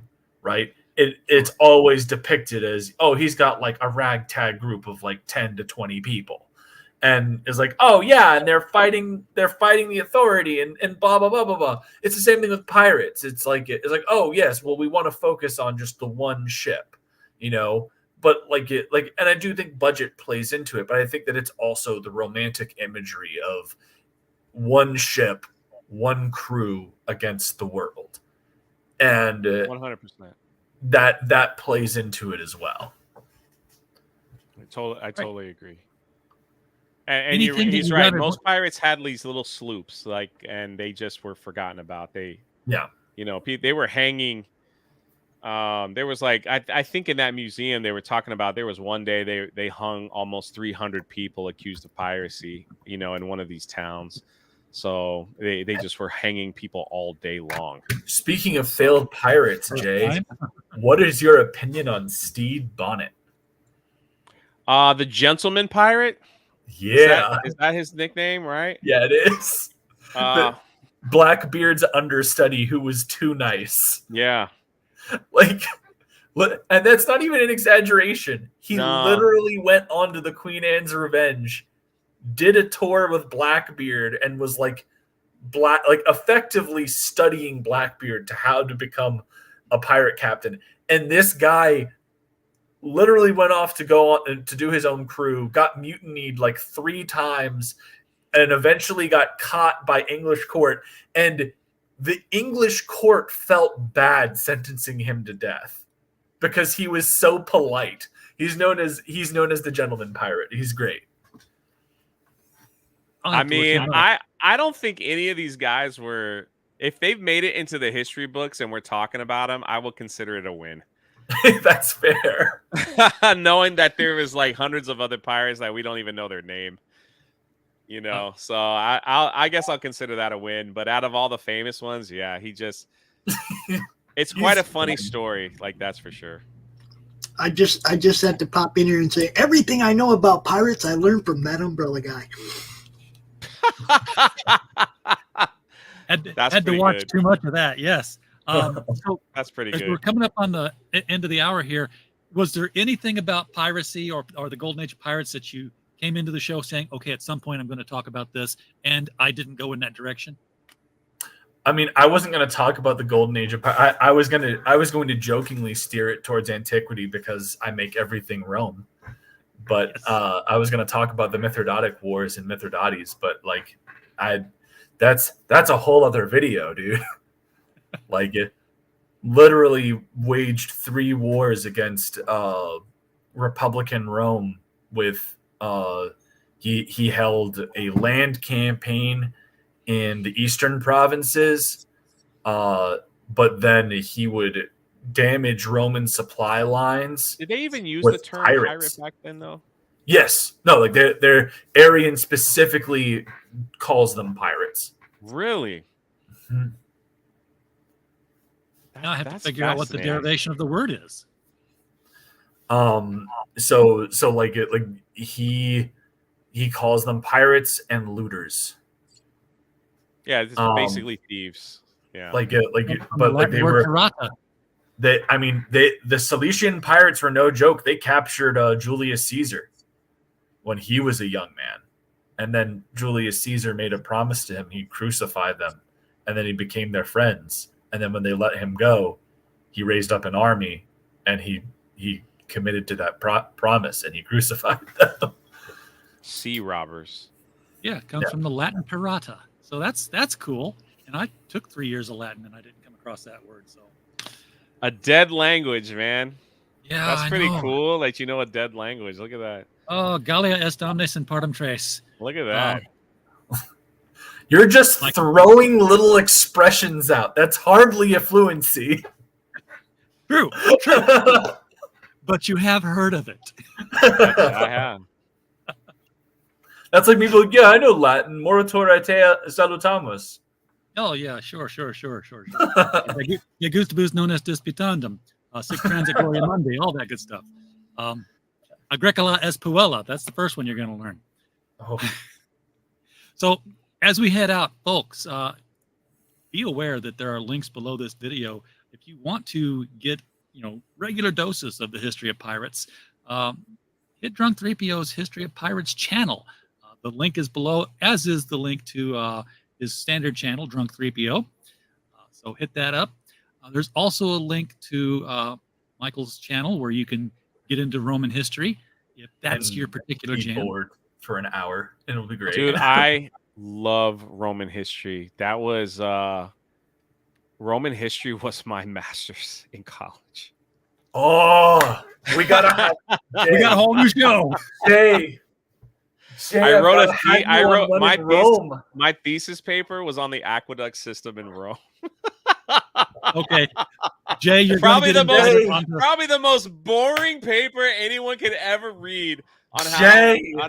right? It's always depicted as, oh, he's got like a ragtag group of like 10 to 20 people, and it's like, oh yeah, and they're fighting the authority and blah blah blah blah blah. It's the same thing with pirates. It's like, oh yes, well, we want to focus on just the one ship, you know. But and I do think budget plays into it, but I think that it's also the romantic imagery of one ship, one crew against the world, and 100%. That plays into it as well. I totally agree. And he's right. Most pirates had these little sloops, and they just were forgotten about. They were hanging. There was I think in that museum they were talking about, there was one day they hung almost 300 people accused of piracy, in one of these towns. So they just were hanging people all day long. Speaking of failed pirates, Jay, what is your opinion on Stede Bonnet? The gentleman pirate? Yeah. Is that his nickname, right? Yeah, it is. Blackbeard's understudy who was too nice. Yeah. And that's not even an exaggeration. He literally went on to the Queen Anne's Revenge, did a tour with Blackbeard, and was effectively studying Blackbeard to how to become a pirate captain. And this guy literally went off to go on to do his own crew, got mutinied 3 times, and eventually got caught by English court. And the English court felt bad sentencing him to death because he was so polite. He's known as the gentleman pirate. He's great. I mean, I don't think any of these guys were, if they've made it into the history books and we're talking about them, I will consider it a win. That's fair. Knowing that there was hundreds of other pirates that we don't even know their name, so I guess I'll consider that a win. But out of all the famous ones, yeah, it's quite a funny story. That's for sure. I just had to pop in here and say everything I know about pirates I learned from that umbrella guy. had to watch too much of that. Yes. So that's pretty good. We're coming up on the end of the hour here. Was there anything about piracy or the Golden Age of pirates that you came into the show saying, okay, at some point I'm going to talk about this, and I didn't go in that direction? I mean, I wasn't going to talk about the Golden Age of pirates. I was going to jokingly steer it towards antiquity because I make everything Rome. But yes. I was going to talk about the Mithridatic Wars and Mithridates, but that's a whole other video, dude. It literally waged 3 wars against Republican Rome with he held a land campaign in the eastern provinces, but then he would damage Roman supply lines. Did they even use the term pirate back then, though? Yes. No, their Arian specifically calls them pirates. Really? Mm-hmm. Now I have to figure out what the derivation of the word is. He calls them pirates and looters. Yeah, it's basically thieves. Yeah. They were Perotta. The Cilician pirates were no joke. They captured Julius Caesar when he was a young man. And then Julius Caesar made a promise to him. He crucified them, and then he became their friends. And then when they let him go, he raised up an army, and he committed to that promise, and he crucified them. Sea robbers. Yeah, it comes from the Latin Perotta. So that's cool. And I took 3 years of Latin, and I didn't come across that word. So a dead language, man. Yeah, that's pretty cool. A dead language. Look at that. Oh, Gallia est omnes in partem tres. Look at that. You're just throwing little expressions out. That's hardly a fluency. True. But you have heard of it. I have. That's like me going, yeah, I know Latin. Moritore te salutamus. Oh, yeah, sure. Gustibus non est disputandum. Sic transit gloria mundi, all that good stuff. Agricola es puella. That's the first one you're going to learn. Oh. So as we head out, folks, be aware that there are links below this video. If you want to get regular doses of the history of pirates, hit Drunk3PO's History of Pirates channel. The link is below, as is the link to his standard channel, Drunk3PO. So hit that up. There's also a link to Michael's channel where you can get into Roman history if that's your particular jam. Bored for an hour, and it'll be great. Dude, I love Roman history. That was Roman history was my master's in college. Oh, we got a whole new show. Jay, I wrote my thesis paper was on the aqueduct system in Rome. Okay, Jay, you're probably the most boring paper anyone could ever read on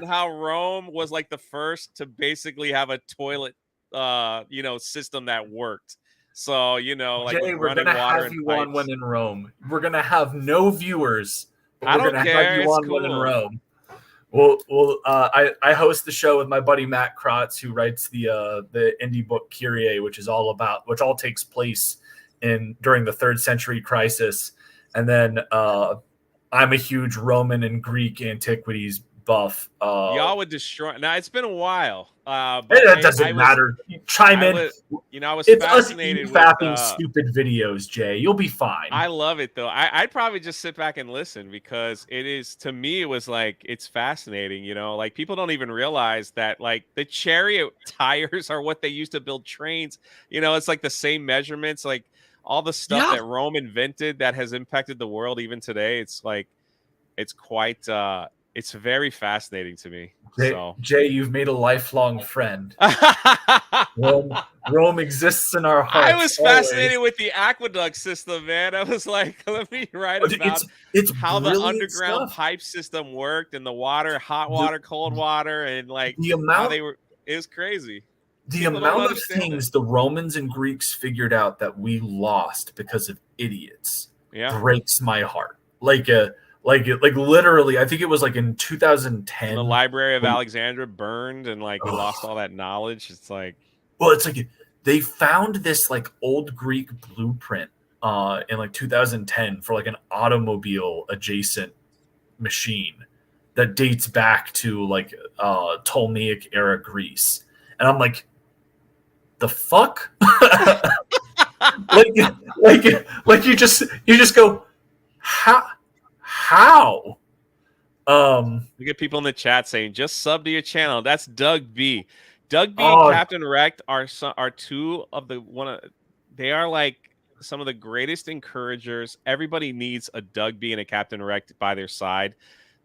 how Rome was like the first to basically have a toilet system that worked. So like Jay, we're gonna have you on when in Rome. We're gonna have no viewers. But I we're don't gonna care. have you on when in Rome. Well, I host the show with my buddy Matt Krotz, who writes the indie book Kyrie, which all takes place during the 3rd century crisis. And then I'm a huge Roman and Greek antiquities buff. Y'all would destroy. Now it's been a while, but that doesn't matter. Chime in. I was it's fascinated with stupid videos, Jay. You'll be fine. I love it though. I'd probably just sit back and listen because to me, it was like it's fascinating. Like people don't even realize that like the chariot tires are what they used to build trains. It's like the same measurements, like all the stuff that Rome invented that has impacted the world even today. It's like it's quite. It's very fascinating to me. Jay, you've made a lifelong friend. Rome exists in our hearts. I was fascinated with the aqueduct system, man. I was like, let me write about it's how the underground pipe system worked and the water, hot water, cold water, and like how they were. It was crazy. The amount of things the Romans and Greeks figured out that we lost because of idiots breaks my heart. Like literally, I think it was like in 2010. The Library of Alexandria burned, and like we lost all that knowledge. It's like, well, it's like they found this like old Greek blueprint in like 2010 for like an automobile adjacent machine that dates back to like Ptolemaic era Greece, and I'm like, the fuck, like you just go, how? We get people in the chat saying just sub to your channel. That's Doug B. Doug B and Captain Wrecked are two of they are like some of the greatest encouragers. Everybody needs a Doug B and a Captain Wrecked by their side.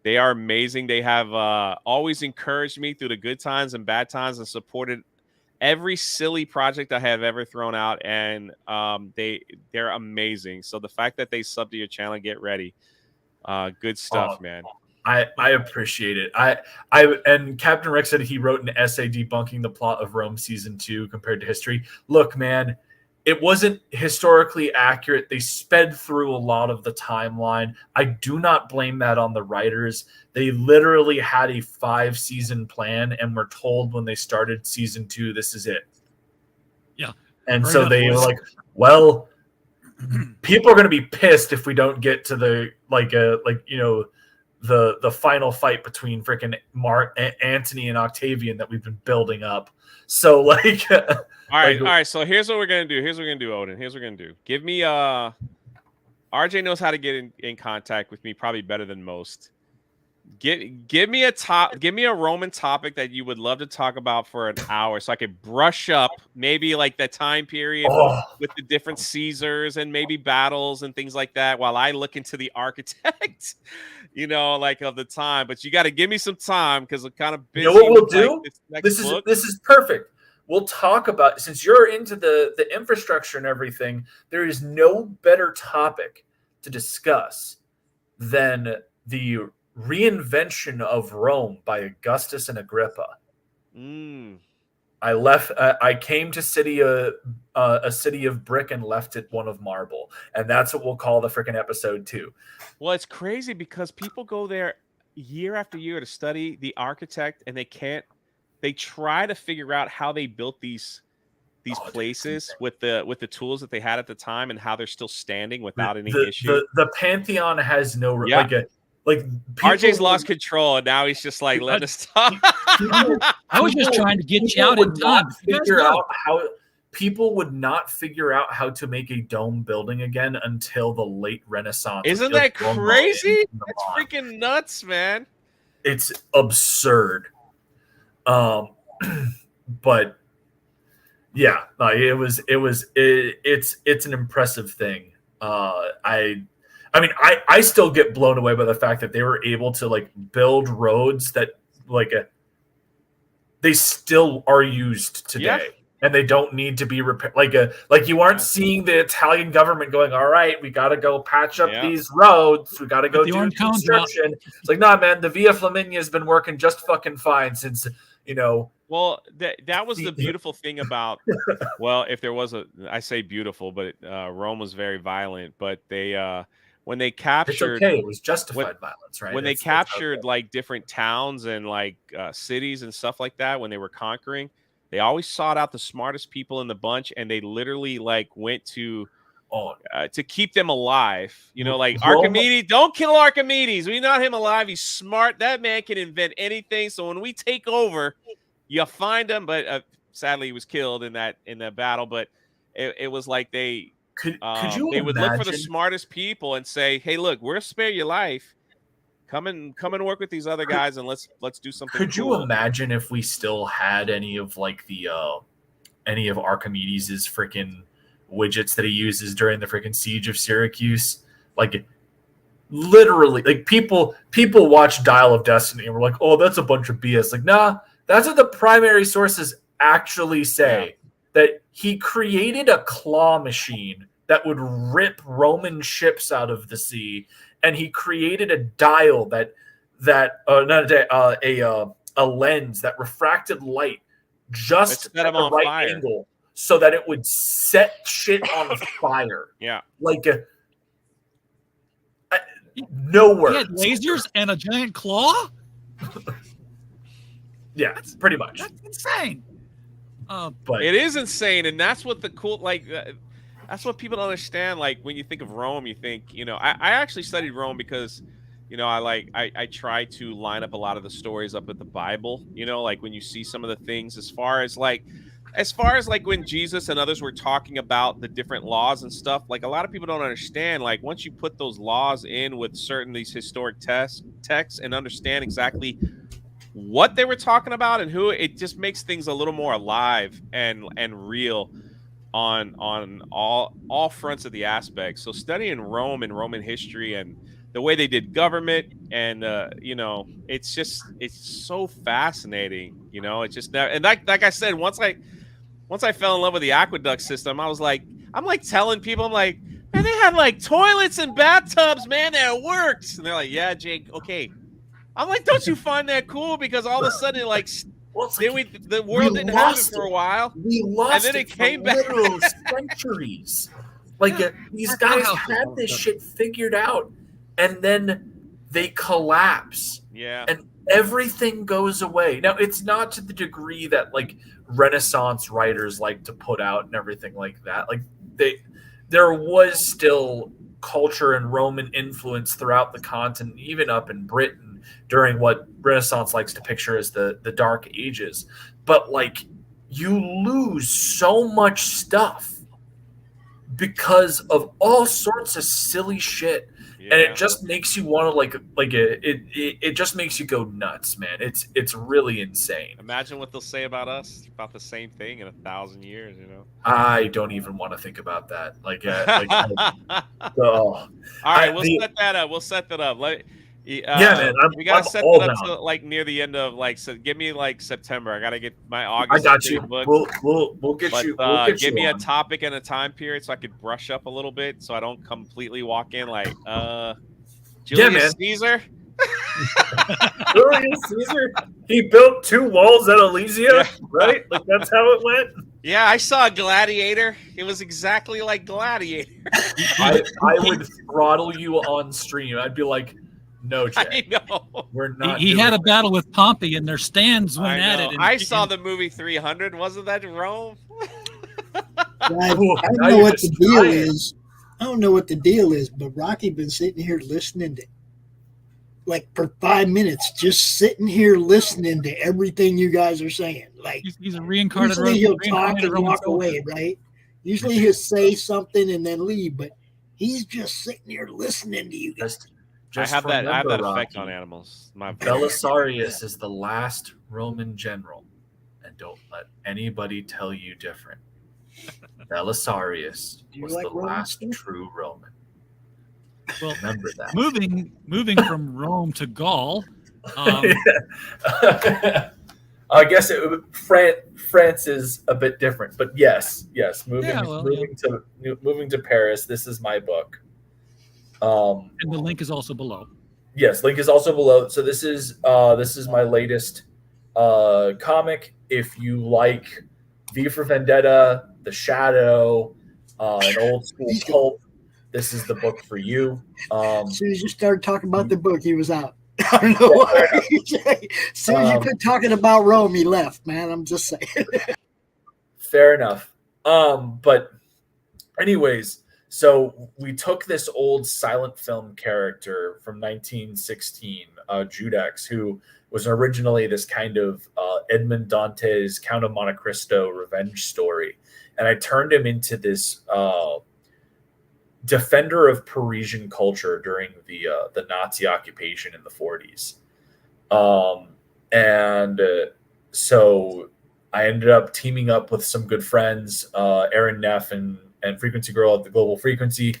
They are amazing. They have always encouraged me through the good times and bad times and supported every silly project I have ever thrown out. And they're amazing. So the fact that they sub to your channel, get ready. Good stuff, man. I appreciate it. And Captain Rex said he wrote an essay debunking the plot of Rome season 2 compared to history. Look, man, it wasn't historically accurate. They sped through a lot of the timeline. I do not blame that on the writers. They literally had a 5-season plan and were told when they started season 2, this is it. Yeah. And so they were like, well, people are going to be pissed if we don't get to the the final fight between freaking Antony and Octavian that we've been building up. So like, all right. So here's what we're gonna do. Oden. Here's what we're gonna do. Give me RJ knows how to get in contact with me probably better than most. Give me a Roman topic that you would love to talk about for an hour so I could brush up maybe like the time period with the different Caesars and maybe battles and things like that while I look into the architect, like of the time. But you got to give me some time because I'm kind of busy. You know what we'll do? This is perfect. We'll talk about, since you're into the infrastructure and everything, there is no better topic to discuss than the reinvention of Rome by Augustus and Agrippa. I came to a city of brick and left it one of marble, and that's what we'll call the freaking episode 2. Well, it's crazy because people go there year after year to study the architect, and they try to figure out how they built these places with the tools that they had at the time and how they're still standing without any issue. The Pantheon has no RJ's lost control, and now he's just like, letting us talk. I was just trying to get you out in time. People would not figure out how to make a dome building again until the late Renaissance. Isn't that crazy? That's freaking nuts, man. It's absurd. But yeah, it's an impressive thing. I mean, I still get blown away by the fact that they were able to like build roads that they still are used today, and they don't need to be repaired. Like you aren't seeing the Italian government going, "All right, we got to go patch up these roads. We got to go do construction." It's like, nah, man, the Via Flaminia has been working just fucking fine since Well, that was the beautiful thing about. Well, if there was I say beautiful, but Rome was very violent. But when they captured, it was justified violence, right? When they captured like different towns and like cities and stuff like that, when they were conquering, they always sought out the smartest people in the bunch, and they literally like went to keep them alive. Like Archimedes, don't kill Archimedes. We not him alive. He's smart. That man can invent anything. So when we take over, you find him. But sadly, he was killed in that battle. But it was like they would look for the smartest people and say, "Hey, look, we'll spare your life. Come and work with these other guys, and let's do something." Could you imagine if we still had any of Archimedes's freaking widgets that he uses during the freaking siege of Syracuse? Like, literally, like people watch Dial of Destiny and we're like, "Oh, that's a bunch of BS." Like, nah, that's what the primary sources actually say. That he created a claw machine that would rip Roman ships out of the sea, and he created a dial a lens that refracted light just at the right angle, so that it would set shit on fire. Yeah, like no words. He had lasers and a giant claw. Yeah, pretty much. That's insane. But it is insane, and that's what that's what people don't understand. Like when you think of Rome, you think, I actually studied Rome because, I try to line up a lot of the stories up with the Bible. Like when you see some of the things as far as when Jesus and others were talking about the different laws and stuff. Like a lot of people don't understand. Like once you put those laws in with these historic texts and understand exactly what they were talking about and who, it just makes things a little more alive and real on all fronts of the aspects. So studying Rome and Roman history and the way they did government and it's so fascinating. It's just that, and like I said, once I fell in love with the aqueduct system, I'm like telling people, I'm like, man, they had like toilets and bathtubs, man, that worked. And they're like, yeah, Jake, okay. I'm like, don't you find that cool? Because all of a sudden, the world didn't have it for a while. We lost, and then it came back. Centuries. These guys had this shit figured out, and then they collapse. Yeah, and everything goes away. Now, it's not to the degree that Renaissance writers like to put out and everything like that. There was still culture and Roman influence throughout the continent, even up in Britain, during what Renaissance likes to picture as the Dark Ages. But you lose so much stuff because of all sorts of silly shit. Yeah. And it just makes you want to it just makes you go nuts, man. It's really insane. Imagine what they'll say about us, about the same thing in 1,000 years, I don't even want to think about that. All right, we'll set that up. man, we gotta I'm set all that up down. to like near the end of like. So give me like September. I gotta get my August. I got you. booked. We'll get But you. We'll get give you me on. a topic and a time period so I could brush up a little bit, so I don't completely walk in like Julius man. Caesar. Julius Caesar. He built 2 walls at Elysia, right? Like that's how it went. Yeah, I saw Gladiator. It was exactly like Gladiator. I would throttle you on stream. I'd be like, "No, Jay, I know. we're not." He had a battle with Pompey, and their stands I went at know. it. And, I saw the movie 300. Wasn't that Rome? I don't know what the deal is. I don't know what the deal is, but Rocky been sitting here listening to, like, for 5 minutes, just sitting here listening to everything you guys are saying. Like, he's a reincarnated. usually he'll talk reincarnated and Roman walk soldier. away, right? Usually he'll say something and then leave, but he's just sitting here listening to you guys. I have that remember, effect Rocky, on animals. My Belisarius is the last Roman general, and don't let anybody tell you different. Belisarius Do you was like the Roman last stuff? true Roman. Well, Remember that. moving from Rome to Gaul. I guess France is a bit different, but yes, moving to Paris. This is my book. And the link is also below. Yes, link is also below. So this is my latest comic. If you like V for Vendetta, The Shadow, an old school pulp, this is the book for you. As soon as you started talking about the book, he was out. I don't know why. As soon as you quit talking about Rome, he left, man. I'm just saying. Fair enough. But anyways, so we took this old silent film character from 1916, Judex, who was originally this kind of Edmond Dante's Count of Monte Cristo revenge story. And I turned him into this defender of Parisian culture during the Nazi occupation in the 40s. So I ended up teaming up with some good friends, Aaron Neff and Frequency Girl at the Global Frequency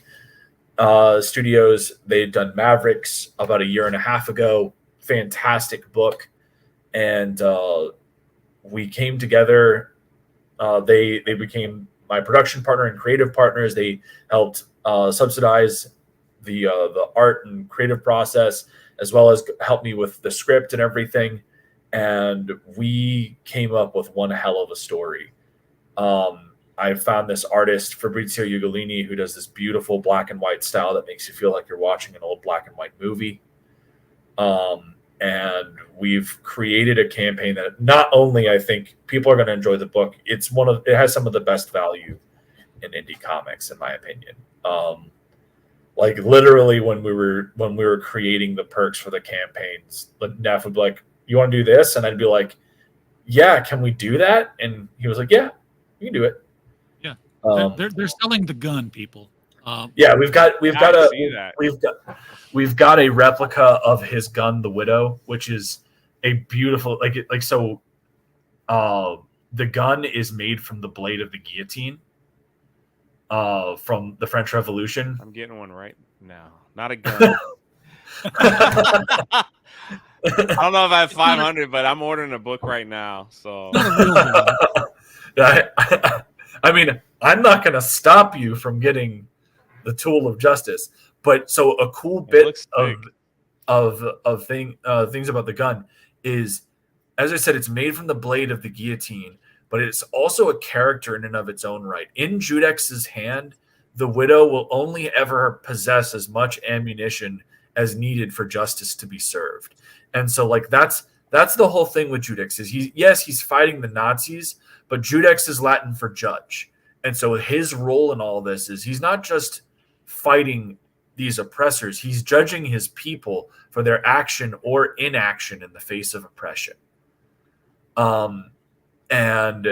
Studios. They had done Mavericks about a year and a half ago. Fantastic book. And we came together. They became my production partner and creative partners. They helped subsidize the art and creative process, as well as help me with the script and everything. And we came up with one hell of a story. I found this artist, Fabrizio Ugolini, who does this beautiful black and white style that makes you feel like you're watching an old black and white movie. And we've created a campaign that not only I think people are going to enjoy the book, it has some of the best value in indie comics, in my opinion. Like literally when we were creating the perks for the campaigns, Neff would be like, "You want to do this?" And I'd be like, "Yeah, can we do that?" And he was like, "Yeah, you can do it." Yeah, they're selling the gun, people. Yeah, we've got a replica of his gun, the Widow, which is a beautiful so. The gun is made from the blade of the guillotine. From the French Revolution. I'm getting one right now. Not a gun. I don't know if I have 500, but I'm ordering a book right now. So, I mean, I'm not going to stop you from getting the tool of justice. But so a cool bit of things about the gun is, as I said, it's made from the blade of the guillotine. But it's also a character in and of its own right. In Judex's hand, the Widow will only ever possess as much ammunition as needed for justice to be served. And so, like, that's the whole thing with Judex is he's fighting the Nazis, but Judex is Latin for judge. And so his role in all this is he's not just fighting these oppressors, he's judging his people for their action or inaction in the face of oppression. And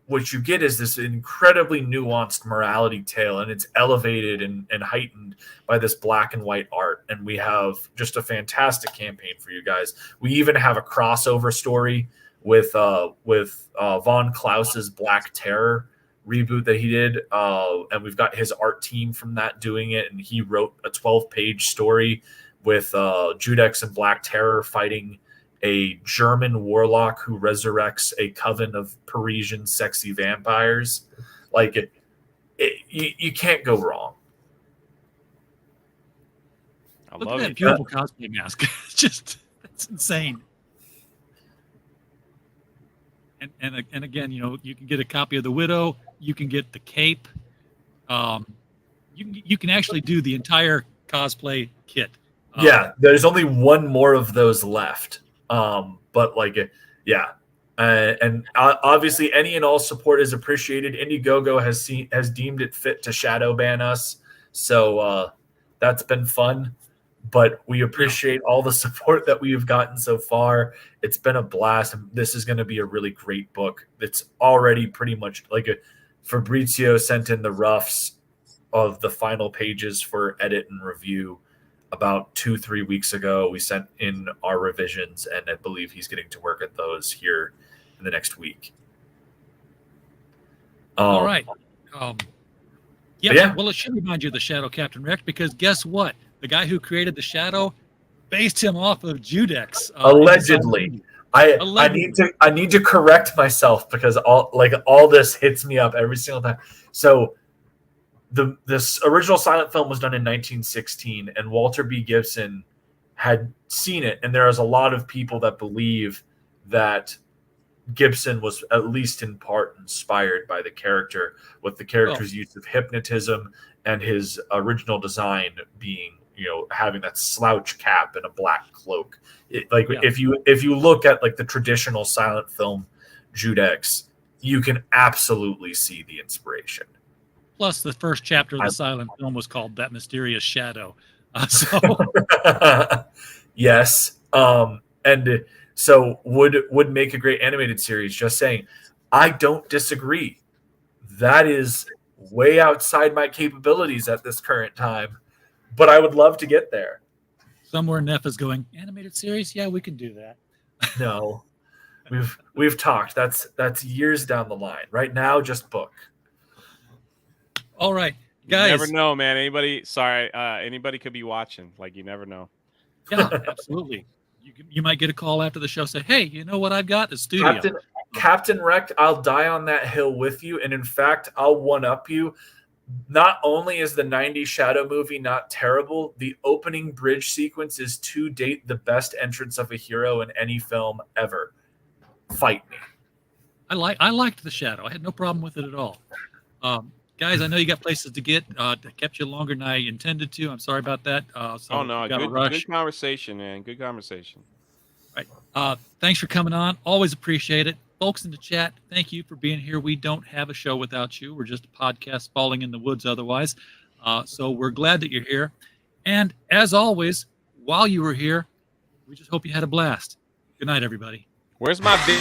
what you get is this incredibly nuanced morality tale, and it's elevated and heightened by this black and white art. And we have just a fantastic campaign for you guys. We even have a crossover story with Von Klaus's Black Terror reboot that he did. And we've got his art team from that doing it. And he wrote a 12-page story with Judex and Black Terror fighting a German warlock who resurrects a coven of Parisian sexy vampires. Like, you can't go wrong. Look at that beautiful cosplay mask. That's insane. And again, you can get a copy of the Widow. You can get the cape. You can actually do the entire cosplay kit. There's only one more of those left. But and obviously any and all support is appreciated. Indiegogo has deemed it fit to shadow ban us, so that's been fun. But we appreciate all the support that we have gotten so far. It's been a blast. This is going to be a really great book. It's already pretty much Fabrizio sent in the roughs of the final pages for edit and review about 2-3 weeks ago. We sent in our revisions, and I believe he's getting to work at those here in the next week. All right. Well, it should remind you of the Shadow Captain Rex, because guess what? The guy who created the Shadow based him off of Judex. Allegedly. I need to correct myself, because all this hits me up every single time. So this original silent film was done in 1916, and Walter B. Gibson had seen it, and there is a lot of people that believe that Gibson was at least in part inspired by the character, with the character's use of hypnotism and his original design being, having that slouch cap and a black cloak. If you look at the traditional silent film Judex, you can absolutely see the inspiration. Plus, the first chapter of the silent film was called That Mysterious Shadow. Yes. And so would make a great animated series. Just saying, I don't disagree. That is way outside my capabilities at this current time, but I would love to get there. Somewhere Neff is going, animated series? Yeah, we can do that. No, we've talked. That's years down the line. Right now, just book. All right, guys. You never know, man. Anybody could be watching. You never know. Yeah, absolutely. You might get a call after the show, say, hey, you know what I've got? The studio. Captain Wrecked, I'll die on that hill with you. And in fact, I'll one-up you. Not only is the 90s Shadow movie not terrible, the opening bridge sequence is to date the best entrance of a hero in any film ever. Fight me. I liked the Shadow. I had no problem with it at all. Guys, I know you got places to get. Kept you longer than I intended to. I'm sorry about that. Good conversation, man. Good conversation. Right. Thanks for coming on. Always appreciate it. Folks in the chat, thank you for being here. We don't have a show without you. We're just a podcast falling in the woods otherwise. So we're glad that you're here. And as always, while you were here, we just hope you had a blast. Good night, everybody. Where's my big...